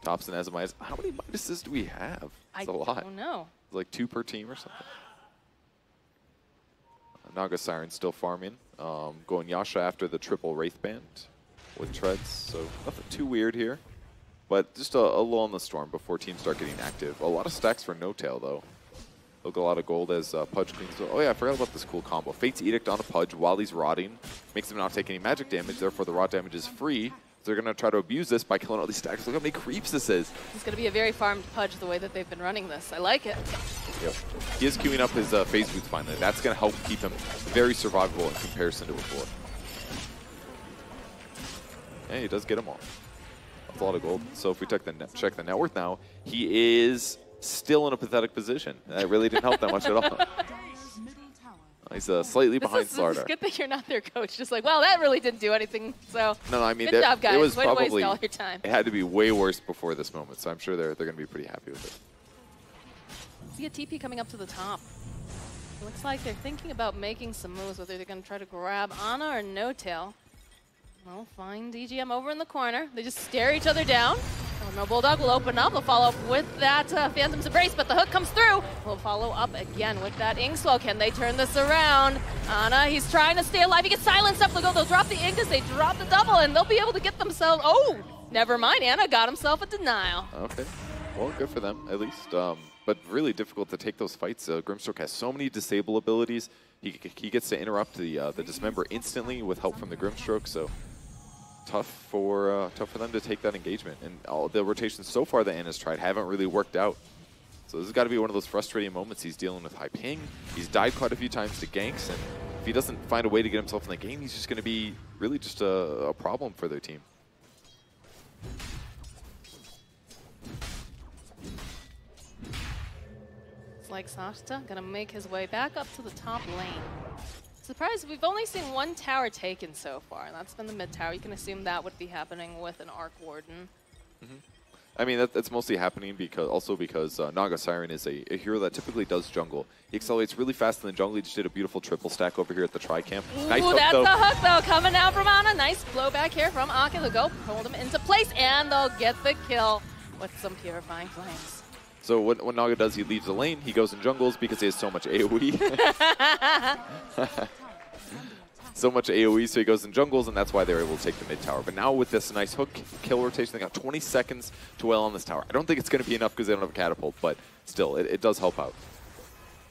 Thompson has a Midas. How many Midases do we have? It's a lot. I don't know. Like 2 per team or something. Naga Siren still farming. Going Yasha after the triple Wraith Band with treads. So nothing too weird here. But just a lull in the storm before teams start getting active. A lot of stacks for No-Tail, though. Look, a lot of gold as Pudge cleans. Oh yeah, I forgot about this cool combo. Fate's Edict on a Pudge while he's rotting. Makes him not take any magic damage, therefore the rot damage is free. So they're going to try to abuse this by killing all these stacks. Look how many creeps this is. It's going to be a very farmed Pudge the way that they've been running this. I like it. Yep. He is queuing up his phase boots finally. That's going to help keep him very survivable in comparison to before. Yeah, he does get them all. That's a lot of gold. So if we check the net worth now, he is still in a pathetic position. That really didn't help that much at all. He's slightly behind Slardar. It's good that you're not their coach. Just like, well, that really didn't do anything. So no, I mean, good job, guys. It was way to probably waste all your time. It had to be way worse before this moment. So I'm sure they're going to be pretty happy with it. See a TP coming up to the top. Looks like they're thinking about making some moves. Whether they're going to try to grab Ana or No-Tail. Well, find EGM over in the corner. They just stare each other down. No Bulldog will open up. They'll follow up with that Phantom's Embrace, but the hook comes through. We'll follow up again with that Ink Swell. Can they turn this around? Ana, he's trying to stay alive. He gets silenced up. They'll drop the Ink as they drop the double, and they'll be able to get themselves... Oh, never mind. Ana got himself a denial. Okay. Well, good for them, at least. But really difficult to take those fights. Grimstroke has so many disable abilities. He gets to interrupt the Dismember instantly with help from the Grimstroke, so... Tough for them to take that engagement. And all the rotations so far that Ana's tried haven't really worked out. So this has got to be one of those frustrating moments. He's dealing with high ping. He's died quite a few times to ganks. And if he doesn't find a way to get himself in the game, he's just going to be really just a problem for their team. It's like Sashta going to make his way back up to the top lane. Surprised, we've only seen one tower taken so far, and that's been the mid tower. You can assume that would be happening with an Arc Warden. I mean, that's mostly happening because Naga Siren is a hero that typically does jungle. He accelerates really fast in the jungle. He just did a beautiful triple stack over here at the Tri-Camp. Nice hook, that's though. a hook, though, coming out from Ana. Nice blowback here from Aka. They'll go, hold him into place, and they'll get the kill with some Purifying Flames. So what Naga does, he leaves the lane. He goes in jungles because he has so much AoE. So much AoE, so he goes in jungles, and that's why they're able to take the mid tower. But now with this nice hook kill rotation, they got 20 seconds to wail on this tower. I don't think it's going to be enough because they don't have a catapult, but still, it does help out.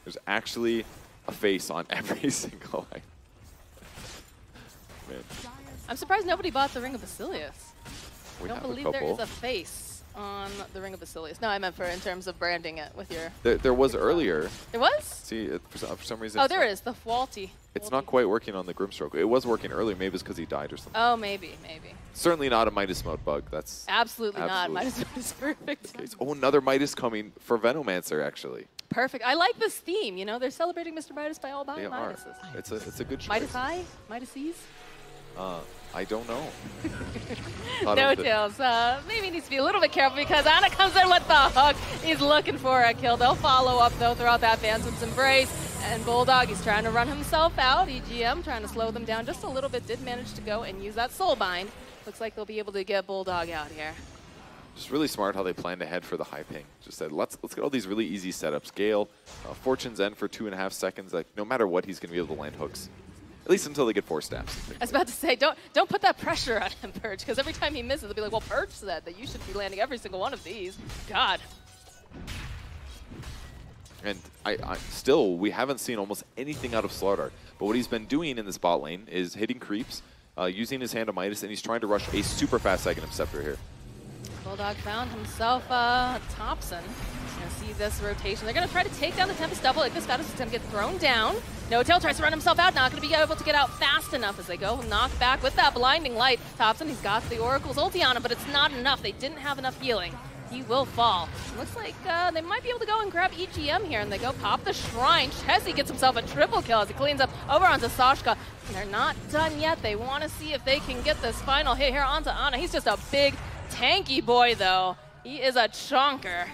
There's actually a face on every single line. Man. I'm surprised nobody bought the Ring of Basilius. We I don't have believe there is a face on the Ring of Basilius. No, I meant in terms of branding it with your... There was earlier. There was? See, for some reason... Oh, there is, the Faulty. It's not quite working on the Grimstroke. It was working earlier. Maybe it's because he died or something. Oh, maybe. Certainly not a Midas mode bug. That's absolutely not. Midas mode is perfect. Okay. Oh, another Midas coming for Venomancer, actually. Perfect. I like this theme. You know, they're celebrating Mr. Midas by all They are. Midases. It's a good choice. Midas High? Midases? I don't know. No tails. Maybe needs to be a little bit careful because Ana comes in with the hook. He's looking for a kill. They'll follow up, though, throughout that Phantom's Embrace. And Bulldog, he's trying to run himself out. EGM trying to slow them down just a little bit. Did manage to go and use that Soulbind. Looks like they'll be able to get Bulldog out here. Just really smart how they planned ahead for the high ping. Just said, let's get all these really easy setups. Gale, Fortune's End for 2.5 seconds. Like, no matter what, he's going to be able to land hooks. At least until they get 4 stabs. I was about to say, don't put that pressure on him, Purge, because every time he misses, they'll be like, well, Purge said that you should be landing every single one of these. God. And still, we haven't seen almost anything out of Slardar. But what he's been doing in this bot lane is hitting creeps, using his Hand of Midas, and he's trying to rush a super fast Aghanim Scepter here. Bulldog found himself Thompson. Gonna see this rotation. They're gonna try to take down the Tempest Double. Icarus is gonna get thrown down. No Tail tries to run himself out. Not gonna be able to get out fast enough as they go knock back with that blinding light. Thompson, he's got the Oracle's ulti on him, but it's not enough. They didn't have enough healing. He will fall. Looks like they might be able to go and grab EGM here, and they go pop the Shrine. Chessie gets himself a triple kill as he cleans up over onto Sashka. And they're not done yet. They want to see if they can get this final hit here onto Ana. He's just a big, tanky boy, though. He is a chonker.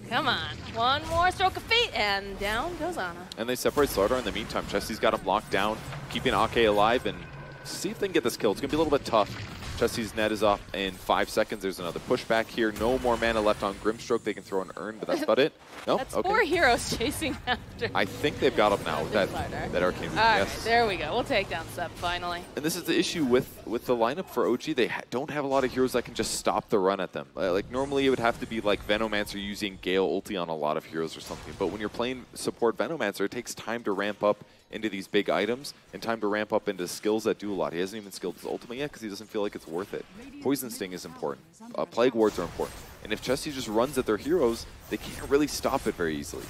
Come on. One more stroke of fate, and down goes Ana. And they separate Slardar in the meantime. Chessie's got him locked down, keeping Ake alive, and see if they can get this kill. It's going to be a little bit tough. Chessie's net is off in 5 seconds. There's another pushback here. No more mana left on Grimstroke. They can throw an urn, but that's about it. No? That's okay. 4 heroes chasing after. I think they've got him now with that arcane. All right, yes. there we go. We'll take down Sep finally. And this is the issue with the lineup for OG. They don't have a lot of heroes that can just stop the run at them. Like normally it would have to be like Venomancer using Gale ulti on a lot of heroes or something. But when you're playing support Venomancer, it takes time to ramp up into these big items and time to ramp up into skills that do a lot. He hasn't even skilled his ultimate yet because he doesn't feel like it's worth it. Poison Sting is important. Plague Wards are important. And if Chessie just runs at their heroes, they can't really stop it very easily.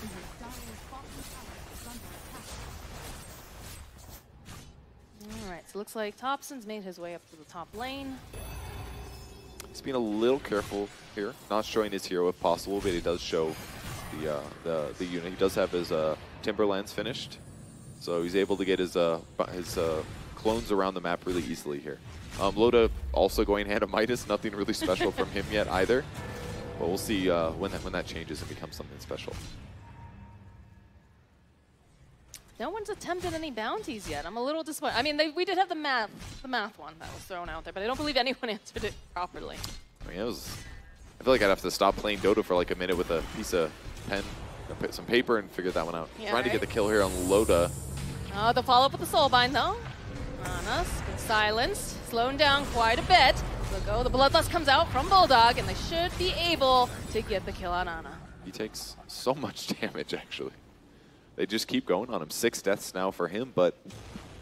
Alright, so it looks like Thompson's made his way up to the top lane. He's being a little careful here, not showing his hero if possible, but he does show the unit. He does have his Timberlands finished, so he's able to get his clones around the map really easily here. Loda also going Hand of Midas, nothing really special from him yet either. But we'll see when that changes and becomes something special. No one's attempted any bounties yet. I'm a little disappointed. I mean, we did have the math one that was thrown out there, but I don't believe anyone answered it properly. I mean, I feel like I'd have to stop playing Dota for like a minute with a piece of pen, some paper, and figure that one out. Yeah, Trying to get the kill here on Loda. Oh, the follow-up with the Soulbind, though. Ana's been silenced, slowing down quite a bit. The Bloodlust comes out from Bulldog, and they should be able to get the kill on Ana. He takes so much damage, actually. They just keep going on him. 6 deaths now for him, but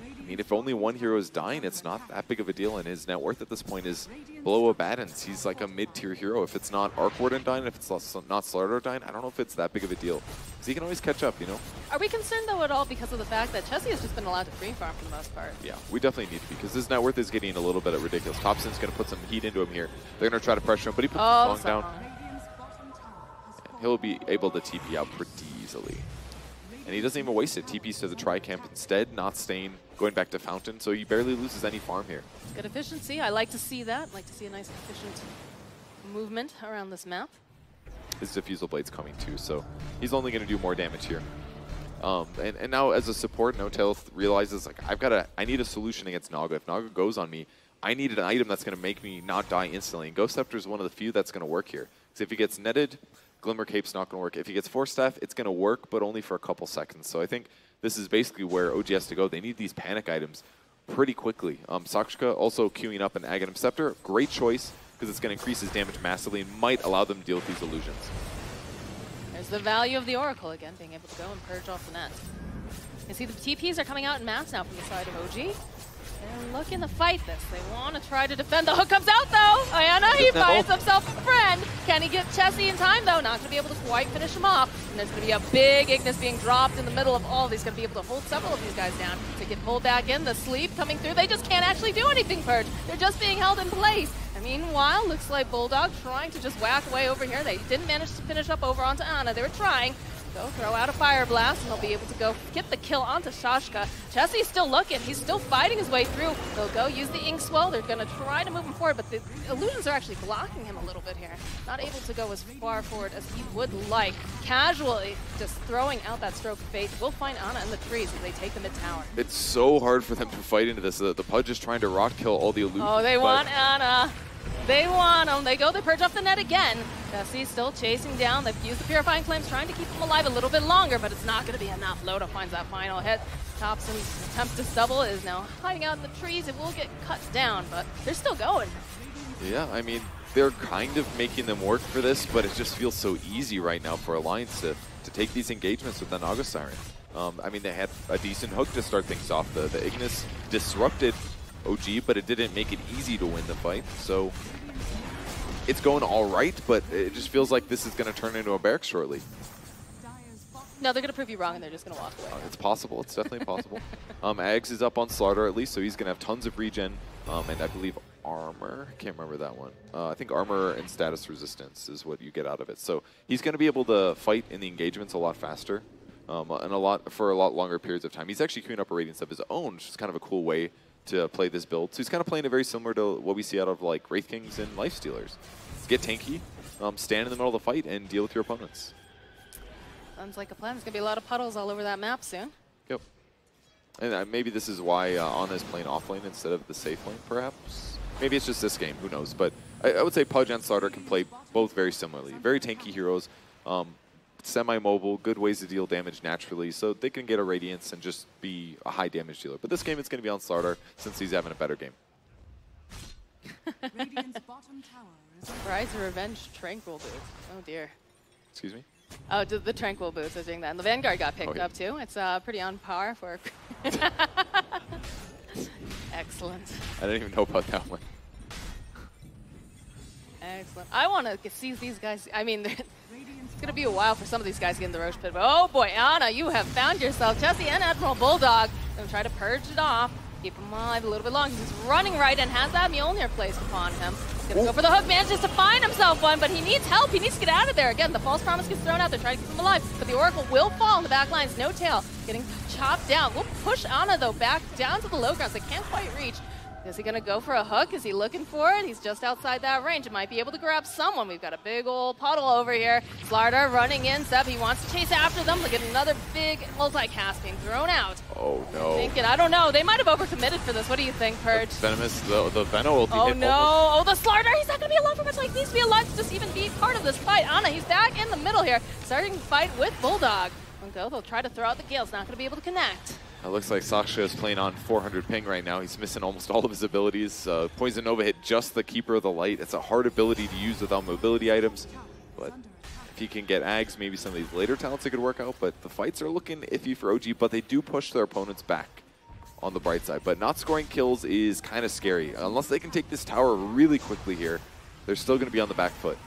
I mean, if only one hero is dying, it's not that big of a deal, and his net worth at this point is below Abaddon's. He's like a mid-tier hero. If it's not Arc Warden dying, if it's not Slardar dying, I don't know if it's that big of a deal. Because he can always catch up, you know? Are we concerned, though, at all because of the fact that Chessie has just been allowed to free farm for the most part? Yeah, we definitely need to, because his net worth is getting a little bit ridiculous. Thompson's going to put some heat into him here. They're going to try to pressure him, but he puts the song down. He'll be able to TP out pretty easily. and he doesn't even waste it. TPs to the tri-camp instead, not staying, going back to Fountain, so he barely loses any farm here. Good efficiency. I like to see that. Like to see a nice efficient movement around this map. His Diffusal Blade's coming too, so he's only going to do more damage here. And now as a support, No-Tail realizes, like, I need a solution against Naga. If Naga goes on me, I need an item that's going to make me not die instantly. And Ghost Scepter is one of the few that's going to work here. Because if he gets netted, Glimmer Cape's not going to work. If he gets Force Staff, it's going to work, but only for a couple seconds. So I think this is basically where OG has to go. They need these panic items pretty quickly. Sakshka also queuing up an Aghanim Scepter. Great choice, because it's going to increase his damage massively and might allow them to deal with these illusions. There's the value of the Oracle again, being able to go and purge off the net. You see the TPs are coming out in mass now from the side of OG. They're looking to fight this. They want to try to defend. The hook comes out though. Ayana, he finds himself a friend. Can he get Chessie in time though? Not going to be able to quite finish him off. And there's going to be a big Ignis being dropped in the middle of all. He's going to be able to hold several of these guys down. To get pulled back in, the sleep coming through. They just can't actually do anything, Purge. They're just being held in place. And meanwhile, looks like Bulldog trying to just whack away over here. They didn't manage to finish up over onto Ana. They were trying. Go throw out a Fire Blast, and they'll be able to go get the kill onto Shashka. Chessie's still looking. He's still fighting his way through. They'll go use the Ink Swell. They're going to try to move him forward, but the illusions are actually blocking him a little bit here. Not able to go as far forward as he would like. Casually just throwing out that Stroke of Fate. We'll find Ana in the trees as they take the mid-tower. It's so hard for them to fight into this. The Pudge is trying to rock kill all the illusions. Oh, they want Ana. They want him. They go, they purge off the net again. Jesse's still chasing down. They've used the Purifying Flames, trying to keep him alive a little bit longer, but it's not going to be enough. Loda finds that final hit. Thompson attempts to stubble, is now hiding out in the trees. It will get cut down, but they're still going. Yeah, I mean, they're kind of making them work for this, but it just feels so easy right now for Alliance to take these engagements with the Naga Siren. I mean, they had a decent hook to start things off. The Ignis disrupted OG, but it didn't make it easy to win the fight, so it's going all right, but it just feels like this is going to turn into a barracks shortly. No, they're going to prove you wrong, and they're just going to walk away. It's possible. It's definitely possible. Ags is up on Slaughter at least, so he's going to have tons of regen, and I believe armor. I can't remember that one. I think armor and status resistance is what you get out of it. So he's going to be able to fight in the engagements a lot faster and for a lot longer periods of time. He's actually queuing up a Radiance of his own, which is kind of a cool way to play this build. So he's kind of playing it very similar to what we see out of like Wraith Kings and Lifestealers. Get tanky, stand in the middle of the fight, and deal with your opponents. Sounds like a plan. There's going to be a lot of puddles all over that map soon. Yep. And maybe this is why Ana is playing offlane instead of the safe lane, perhaps. Maybe it's just this game, who knows. But I would say Pudge and Slaughter can play both very similarly. Very tanky heroes, semi-mobile, good ways to deal damage naturally, so they can get a Radiance and just be a high damage dealer. But this game, it's going to be on Slaughter since he's having a better game. Rise of Revenge Tranquil Boots. Oh dear. Excuse me? Oh, the Tranquil Boots are doing that. And the Vanguard got picked up too. It's pretty on par for... Excellent. I didn't even know about that one. Excellent. I want to see these guys. I mean, it's going to be a while for some of these guys to get in the Roche Pit. But oh boy, Ana, you have found yourself. Chessie and Admiral Bulldog. Going to try to purge it off. Keep him alive a little bit longer. He's running right and has that Mjolnir placed upon him. He's going to go for the hook, manages to find himself one, but he needs help. He needs to get out of there. Again, the false promise gets thrown out. They're trying to keep him alive, but the Oracle will fall in the back lines. No-Tail getting chopped down. We'll push Ana, though, back down to the low grounds. They can't quite reach. Is he going to go for a hook? Is he looking for it? He's just outside that range. It might be able to grab someone. We've got a big old puddle over here. Slaughter running in. Seb, he wants to chase after them. Look at another big multicast being thrown out. Oh, no. Thinking, I don't know. They might have overcommitted for this. What do you think, Purge? Venomous, the Venom will be hit. Oh, no. Oh, the Slaughter. He's not going to be alive for much. Like, he needs to be alive to just even be part of this fight. Ana, he's back in the middle here. Starting to fight with Bulldog. They'll try to throw out the Gales. Not going to be able to connect. It looks like Sakshka is playing on 400 ping right now. He's missing almost all of his abilities. Poison Nova hit just the Keeper of the Light. It's a hard ability to use without mobility items. But if he can get Ags, maybe some of these later talents it could work out. But the fights are looking iffy for OG, but they do push their opponents back on the bright side. But not scoring kills is kind of scary. Unless they can take this tower really quickly here, they're still going to be on the back foot.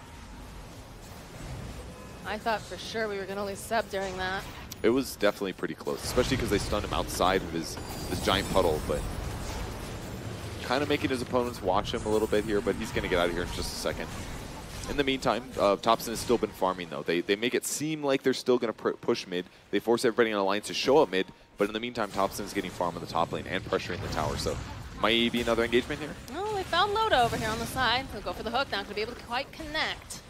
I thought for sure we were going to lose Seb during that. It was definitely pretty close, especially because they stunned him outside of his giant puddle, but kind of making his opponents watch him a little bit here, but he's going to get out of here in just a second. In the meantime, Topson has still been farming, though. They make it seem like they're still going to push mid. They force everybody in Alliance to show up mid, but in the meantime, Topson's getting farm in the top lane and pressuring the tower. So might be another engagement here. Oh, they found Loda over here on the side. He'll go for the hook. Not going to be able to quite connect.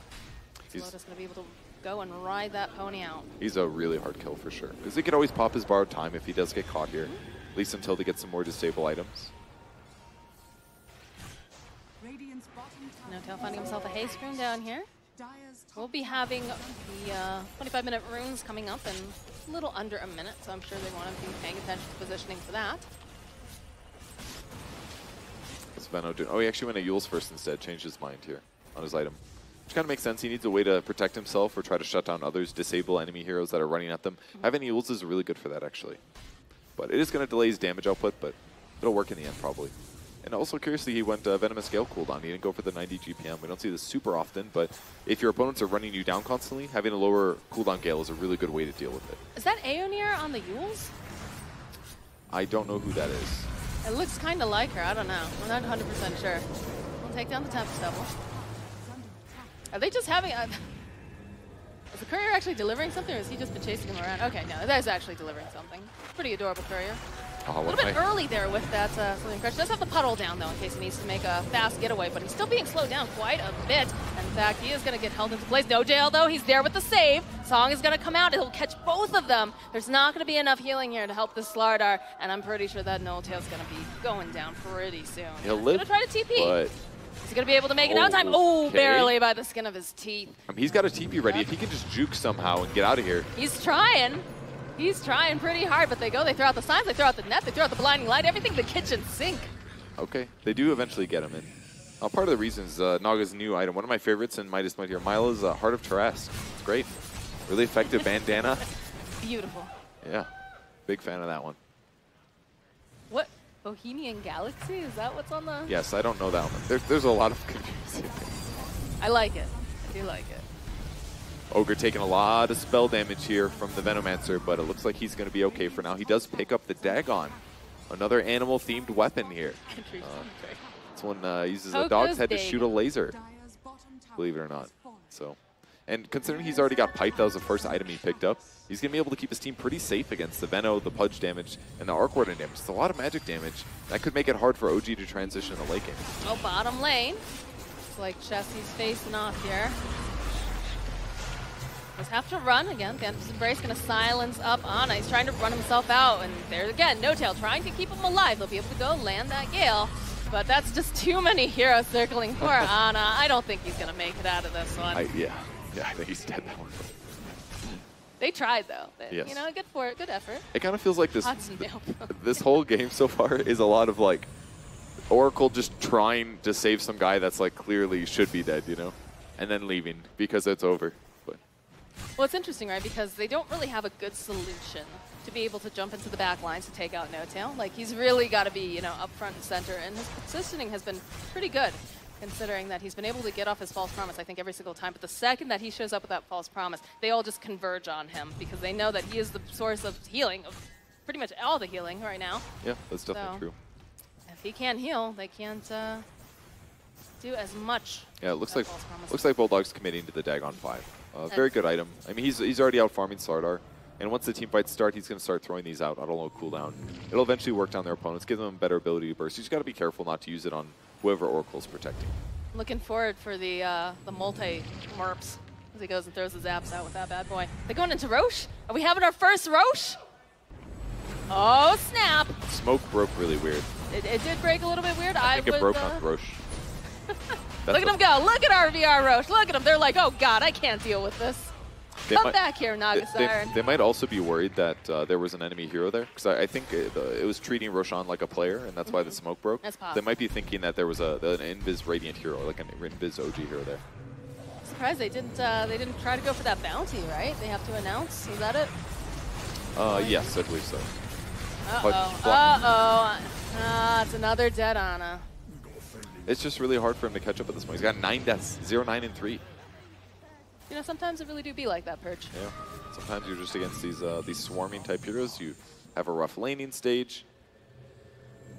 Loda's going to be able to go and ride that pony out. He's a really hard kill for sure. Because he could always pop his borrowed time if he does get caught here. At least until they get some more disable items. NoTail finding himself a haste rune down here. We'll be having the 25-minute runes coming up in a little under a minute, so I'm sure they want to be paying attention to positioning for that. What's Veno doing? Oh, he actually went to Yule's first instead. Changed his mind here on his item. Which kind of makes sense. He needs a way to protect himself or try to shut down others, disable enemy heroes that are running at them. Having Yule's is really good for that, actually. But it is going to delay his damage output, but it'll work in the end, probably. And also, curiously, he went Venomous Gale cooldown. He didn't go for the 90 GPM. We don't see this super often, but if your opponents are running you down constantly, having a lower cooldown Gale is a really good way to deal with it. Is that Aeonir on the Yules? I don't know who that is. It looks kind of like her. I don't know. I'm not 100% sure. We'll take down the Tempest Devil. Are they just having a... Is the courier actually delivering something, or has he just been chasing him around? Okay, no, that is actually delivering something. Pretty adorable courier. A little bit early there with that Cerulean Crush. Does have the puddle down, though, in case he needs to make a fast getaway, but he's still being slowed down quite a bit. In fact, he is going to get held into place. No jail, though. He's there with the save. Song is going to come out. He'll catch both of them. There's not going to be enough healing here to help this Slardar, and I'm pretty sure that NoTail's going to be going down pretty soon. He'll live, he's going to try to TP. But... Is he going to be able to make it out in time? Oh, barely by the skin of his teeth. He's got a TP ready. If he can just juke somehow and get out of here. He's trying. He's trying pretty hard, but they go. They throw out the signs. They throw out the net. They throw out the blinding light. Everything the kitchen sink. Okay. They do eventually get him in. Part of the reason is Naga's new item. One of my favorites in Midas Might here, Mila's Heart of Tarrasque. It's great. Really effective bandana. Beautiful. Yeah. Big fan of that one. What? Bohemian Galaxy? Is that what's on the... Yes, I don't know that one. There's a lot of confusion. I like it. I do like it. Ogre taking a lot of spell damage here from the Venomancer, but it looks like he's going to be okay for now. He does pick up the Dagon, another animal-themed weapon here. This one uses a dog's head to shoot a laser, believe it or not. So, and considering he's already got Pipe, that was the first item he picked up, he's going to be able to keep his team pretty safe against the Veno, the Pudge damage, and the Arc Warden damage. It's a lot of magic damage. That could make it hard for OG to transition in the late game. Oh, bottom lane. It's like Chessie's facing off here. Just have to run again. Phantom's Embrace going to silence up Ana. He's trying to run himself out, and there again, NoTail trying to keep him alive. They'll be able to go land that Gale, but that's just too many heroes circling for Ana. I don't think he's going to make it out of this one. Yeah, I think he's dead that one. They tried though. Yes. You know, good for it, good effort. It kind of feels like this. This whole game so far is a lot of like Oracle just trying to save some guy that's like clearly should be dead, you know, and then leaving because it's over. Well, it's interesting, right? Because they don't really have a good solution to be able to jump into the back lines to take out NoTail. Like, he's really got to be, you know, up front and center, and his positioning has been pretty good, considering that he's been able to get off his false promise, I think, every single time. But the second that he shows up with that false promise, they all just converge on him because they know that he is the source of healing, of pretty much all the healing right now. Yeah, that's definitely true. If he can't heal, they can't do as much. Yeah, it looks like Bulldog's committing to the Dagon 5. Very good item. I mean, he's already out farming Slardar, and once the team fights start, he's going to start throwing these out on a low cooldown. It'll eventually work down their opponents, give them a better ability to burst. You just got to be careful not to use it on whoever Oracle's protecting. Looking forward for the multi-merps as he goes and throws his zaps out with that bad boy. They're going into Roche? Are we having our first Roche? Oh, snap. Smoke broke really weird. It did break a little bit weird. I think it broke on Roche. Look at them go. Look at our VR Roche. Look at them. They're like, oh, God, I can't deal with this. Come back here, Nagasar. They might also be worried that there was an enemy hero there, because I think it was treating Roshan like a player, and that's why the smoke broke. That's possible. They might be thinking that there was an Invis Radiant hero, like an Invis OG hero there. I'm surprised they didn't try to go for that bounty, right? They have to announce. Is that it? Yes, I believe so. It's another dead Ana. It's just really hard for him to catch up at this point. He's got 9 deaths, 0, 9, and 3. You know, sometimes it really do be like that, Perch. Yeah. Sometimes you're just against these swarming type heroes. You have a rough laning stage.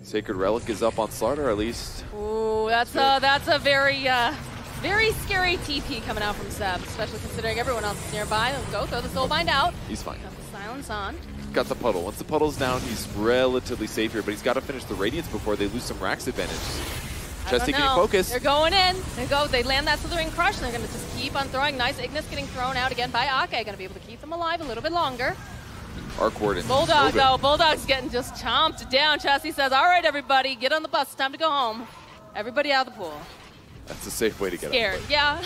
Sacred Relic is up on Slardar at least. Ooh, that's a very Very scary TP coming out from Seb, especially considering everyone else is nearby. Let's go, throw the Soulbind out. He's fine. Got the silence on. Got the puddle. Once the puddle's down, he's relatively safe here, but he's got to finish the Radiance before they lose some Rax advantage. Chesty getting focused. They're going in. They go. They land that Slithering Crush. They're going to just keep on throwing. Nice Ignis getting thrown out again by Ake. Going to be able to keep them alive a little bit longer. Arc Warden. Bulldog, though. Bulldog's getting just chomped down. Chesty says, all right, everybody, get on the bus. It's time to go home. Everybody out of the pool. That's a safe way to get Scared, out. yeah.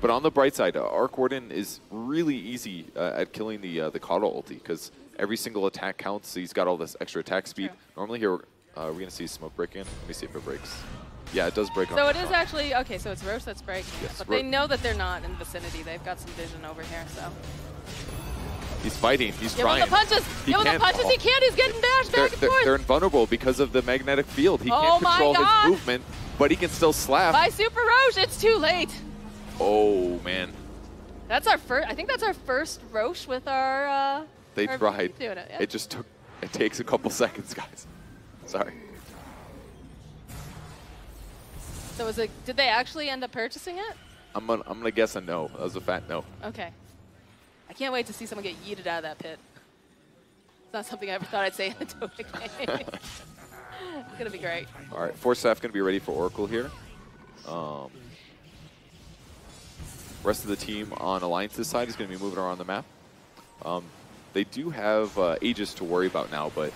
But on the bright side, Arc Warden is really easy at killing the Coddle ulti because every single attack counts. So he's got all this extra attack speed. True. Normally here, we're going to see smoke break in. Let me see if it breaks. Yeah, it does break on. So it is actually, okay, so it's Roche that's breaking. Yes, But they know that they're not in the vicinity. They've got some vision over here, so. He's fighting. He's Give trying. him the punches. Give him the punches. He can't. He's getting dashed back and forth. They're invulnerable because of the magnetic field. He can't control his movement, but he can still slap. By Super Roche, it's too late. Oh, man. That's our first, I think that's our first Roche with our, They our tried. doing it, yeah. It just took, it takes a couple seconds, guys. Sorry. So was it, did they actually end up purchasing it? I'm gonna guess a no. That was a fat no. Okay. I can't wait to see someone get yeeted out of that pit. It's not something I ever thought I'd say in a Dota game. It's gonna be great. All right, Force Staff gonna be ready for Oracle here. Rest of the team on Alliance's side is gonna be moving around the map. They do have Aegis to worry about now, but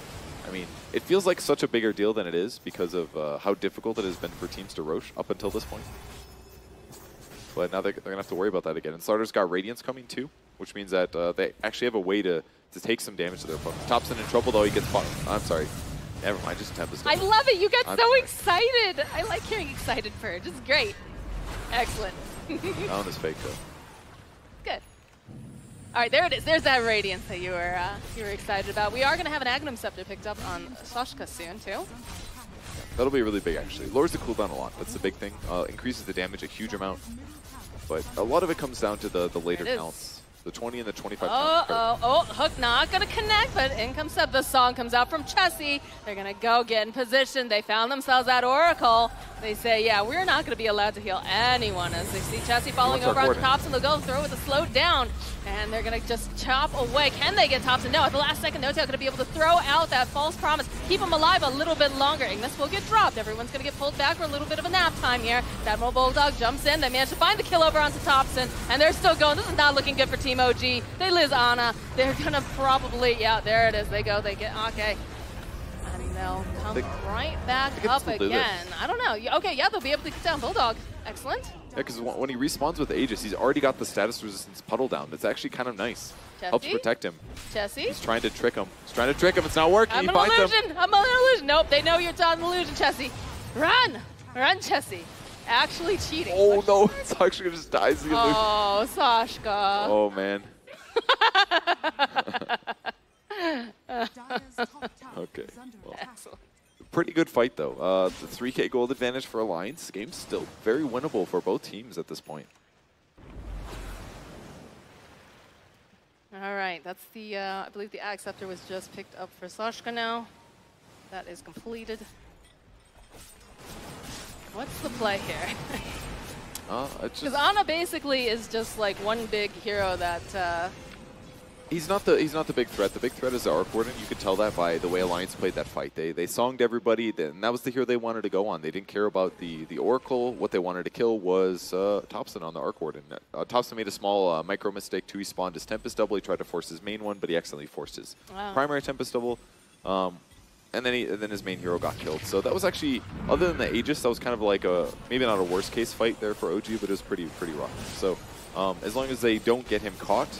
I mean, it feels like such a bigger deal than it is because of how difficult it has been for teams to Roche up until this point. But now they're going to have to worry about that again. And Starter's got Radiance coming too, which means that they actually have a way to take some damage to their opponents. Thompson in trouble though, he gets fought. I'm sorry. Never mind, just Tempest. I love it. You get so excited. I like hearing excited Purge. It's great. Excellent. That one is fake though. Good. All right, there it is. There's that Radiance that you were excited about. We are going to have an Agnum Scepter picked up on Sashka soon too. That'll be really big, actually. Lowers the cooldown a lot. That's the big thing. Increases the damage a huge amount. But a lot of it comes down to the later counts. The 20 and the 25 counts. Hook not going to connect, but in comes Seb. The song comes out from Chessie. They're going to go get in position. They found themselves at Oracle. They say, yeah, we're not going to be allowed to heal anyone. As they see Chessie falling over on Thompson, they'll go throw with a slow down. And they're going to just chop away. Can they get Thompson? No, at the last second, DOTA going to be able to throw out that false promise. Keep him alive a little bit longer. Ignis will get dropped. Everyone's going to get pulled back for a little bit of a nap time here. That Bulldog jumps in. They manage to find the kill over onto Thompson. And they're still going. This is not looking good for Team OG. They lose Ana. They're going to probably, yeah, there it is. They go. They get Ake. And they'll come right back up again. I don't know. Okay, yeah, they'll be able to get down Bulldog. Excellent. Yeah, because when he respawns with Aegis, he's already got the status resistance puddle down. That's actually kind of nice. Chessie? Helps protect him. Chessie? He's trying to trick him. He's trying to trick him. It's not working. I'm an illusion. I'm an illusion. Nope, they know you're an illusion, Chessie. Run! Run, Chessie. Actually cheating. Oh, no. Sashka just dies the illusion. Oh, Sashka. Oh, man. Okay. Well, pretty good fight, though. The 3K gold advantage for Alliance. The game's still very winnable for both teams at this point. All right, that's the, I believe the Ag Scepter was just picked up for Sashka now. That is completed. What's the play here? Because Ana basically is just like one big hero that... He's not the big threat. The big threat is the Arc Warden. You could tell that by the way Alliance played that fight. They songed everybody, and that was the hero they wanted to go on. They didn't care about the Oracle. What they wanted to kill was Thompson on the Arc Warden. Thompson made a small micro mistake too. He spawned his Tempest double. He tried to force his main one, but he accidentally forced his primary Tempest double. And then his main hero got killed. So that was actually, other than the Aegis, that was kind of like maybe not a worst case fight there for OG, but it was pretty rough. So as long as they don't get him caught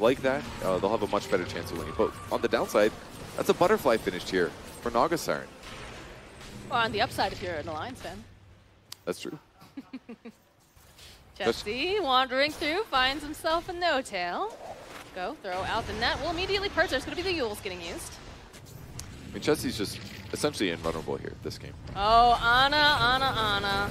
like that, they'll have a much better chance of winning. But on the downside, that's a butterfly finish here for Naga Siren. Well, on the upside, if you're an Alliance fan. That's true. Chessie wandering through, finds himself a no-tail. Go, throw out the net. Will immediately purge. There's going to be the Yules getting used. I mean, Chessie's just essentially invulnerable here this game. Oh, Ana.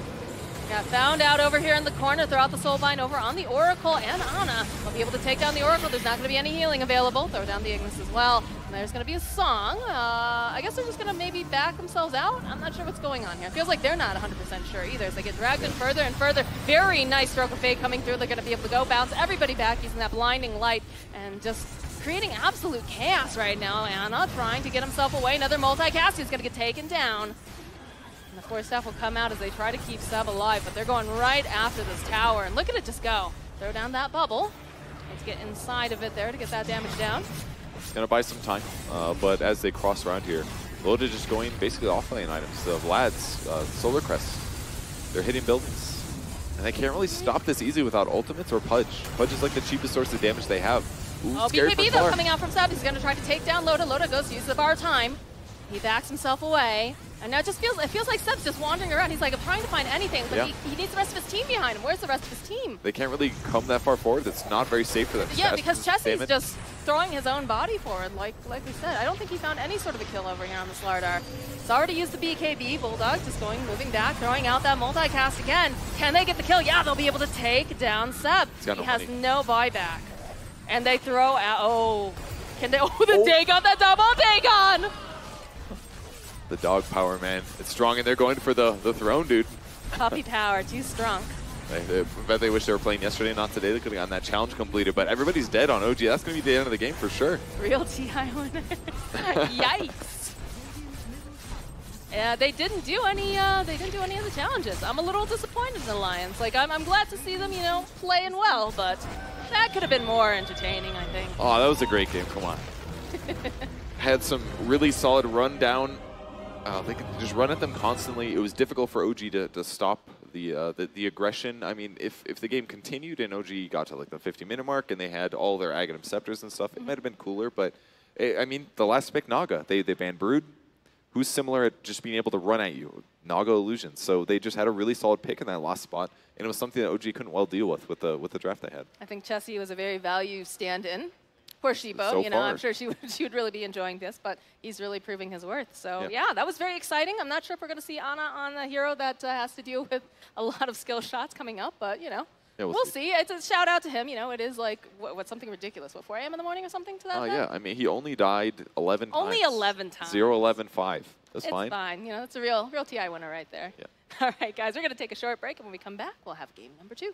Got found out over here in the corner. Throw out the Soulbind over on the Oracle, and Ana will be able to take down the Oracle. There's not going to be any healing available. Throw down the Ignis as well. And there's going to be a song. I guess they're just going to maybe back themselves out. I'm not sure what's going on here. Feels like they're not 100% sure either as they get dragged in further and further. Very nice stroke of fate coming through. They're going to be able to go bounce everybody back using that blinding light and just creating absolute chaos right now. Anna trying to get himself away. Another multicast. He's going to get taken down. And the force staff will come out as they try to keep Sub alive, but they're going right after this tower. And look at it just go. Throw down that bubble. Let's get inside of it there to get that damage down. It's going to buy some time, but as they cross around here, DOTA just going basically offlane items. The Vlad's Solar Crest, they're hitting buildings. And they can't really stop this easy without ultimates or Pudge. Pudge is like the cheapest source of damage they have. Ooh, oh, BKB though coming out from Sub. He's going to try to take down Lota. Lota goes to use the bar time. He backs himself away. And now it feels like Seb's just wandering around. He's like, I'm trying to find anything, but he needs the rest of his team behind him. Where's the rest of his team? They can't really come that far forward. It's not very safe for them. Yeah, because Chessie's just throwing his own body forward, like we said. I don't think he found any sort of a kill over here on the Slardar. He's already used the BKB. Bulldog just moving back, throwing out that multicast again. Can they get the kill? Yeah, they'll be able to take down Seb. He has no buyback. And they throw out, can they, the Dagon, that double Dagon! The dog power, man. It's strong, and they're going for the throne, dude. Puppy power, too strong. I bet they wish they were playing yesterday, not today. They could have gotten that challenge completed, but everybody's dead on OG. That's going to be the end of the game for sure. Real TI winner. Yikes. Yeah, they didn't do any of the challenges. I'm a little disappointed in the Lions. Like, I'm glad to see them, playing well, but that could have been more entertaining, I think. Oh, that was a great game. Come on. Had some really solid run down. They could just run at them constantly. It was difficult for OG to stop the aggression. I mean, if the game continued and OG got to like the 50-minute mark and they had all their Aghanim Scepters and stuff, it might have been cooler. But I mean, the last pick Naga, they banned Brood, who's similar at just being able to run at you. Naga Illusions. So they just had a really solid pick in that last spot, and it was something that OG couldn't well deal with the draft they had. I think Chessie was a very value stand-in. Poor Shibo, So far. I'm sure she would really be enjoying this, but he's really proving his worth. So yeah, that was very exciting. I'm not sure if we're going to see Ana on a hero that has to deal with a lot of skill shots coming up, but yeah, we'll see. It's a shout out to him. It is like what something ridiculous. What, 4 a.m. in the morning or something to that? Yeah, I mean, he only died 11 times. Only 11 times. 0, 11, 5. That's fine. It's fine. That's a real TI winner right there. Yeah. All right, guys, we're going to take a short break, and when we come back, we'll have game number 2.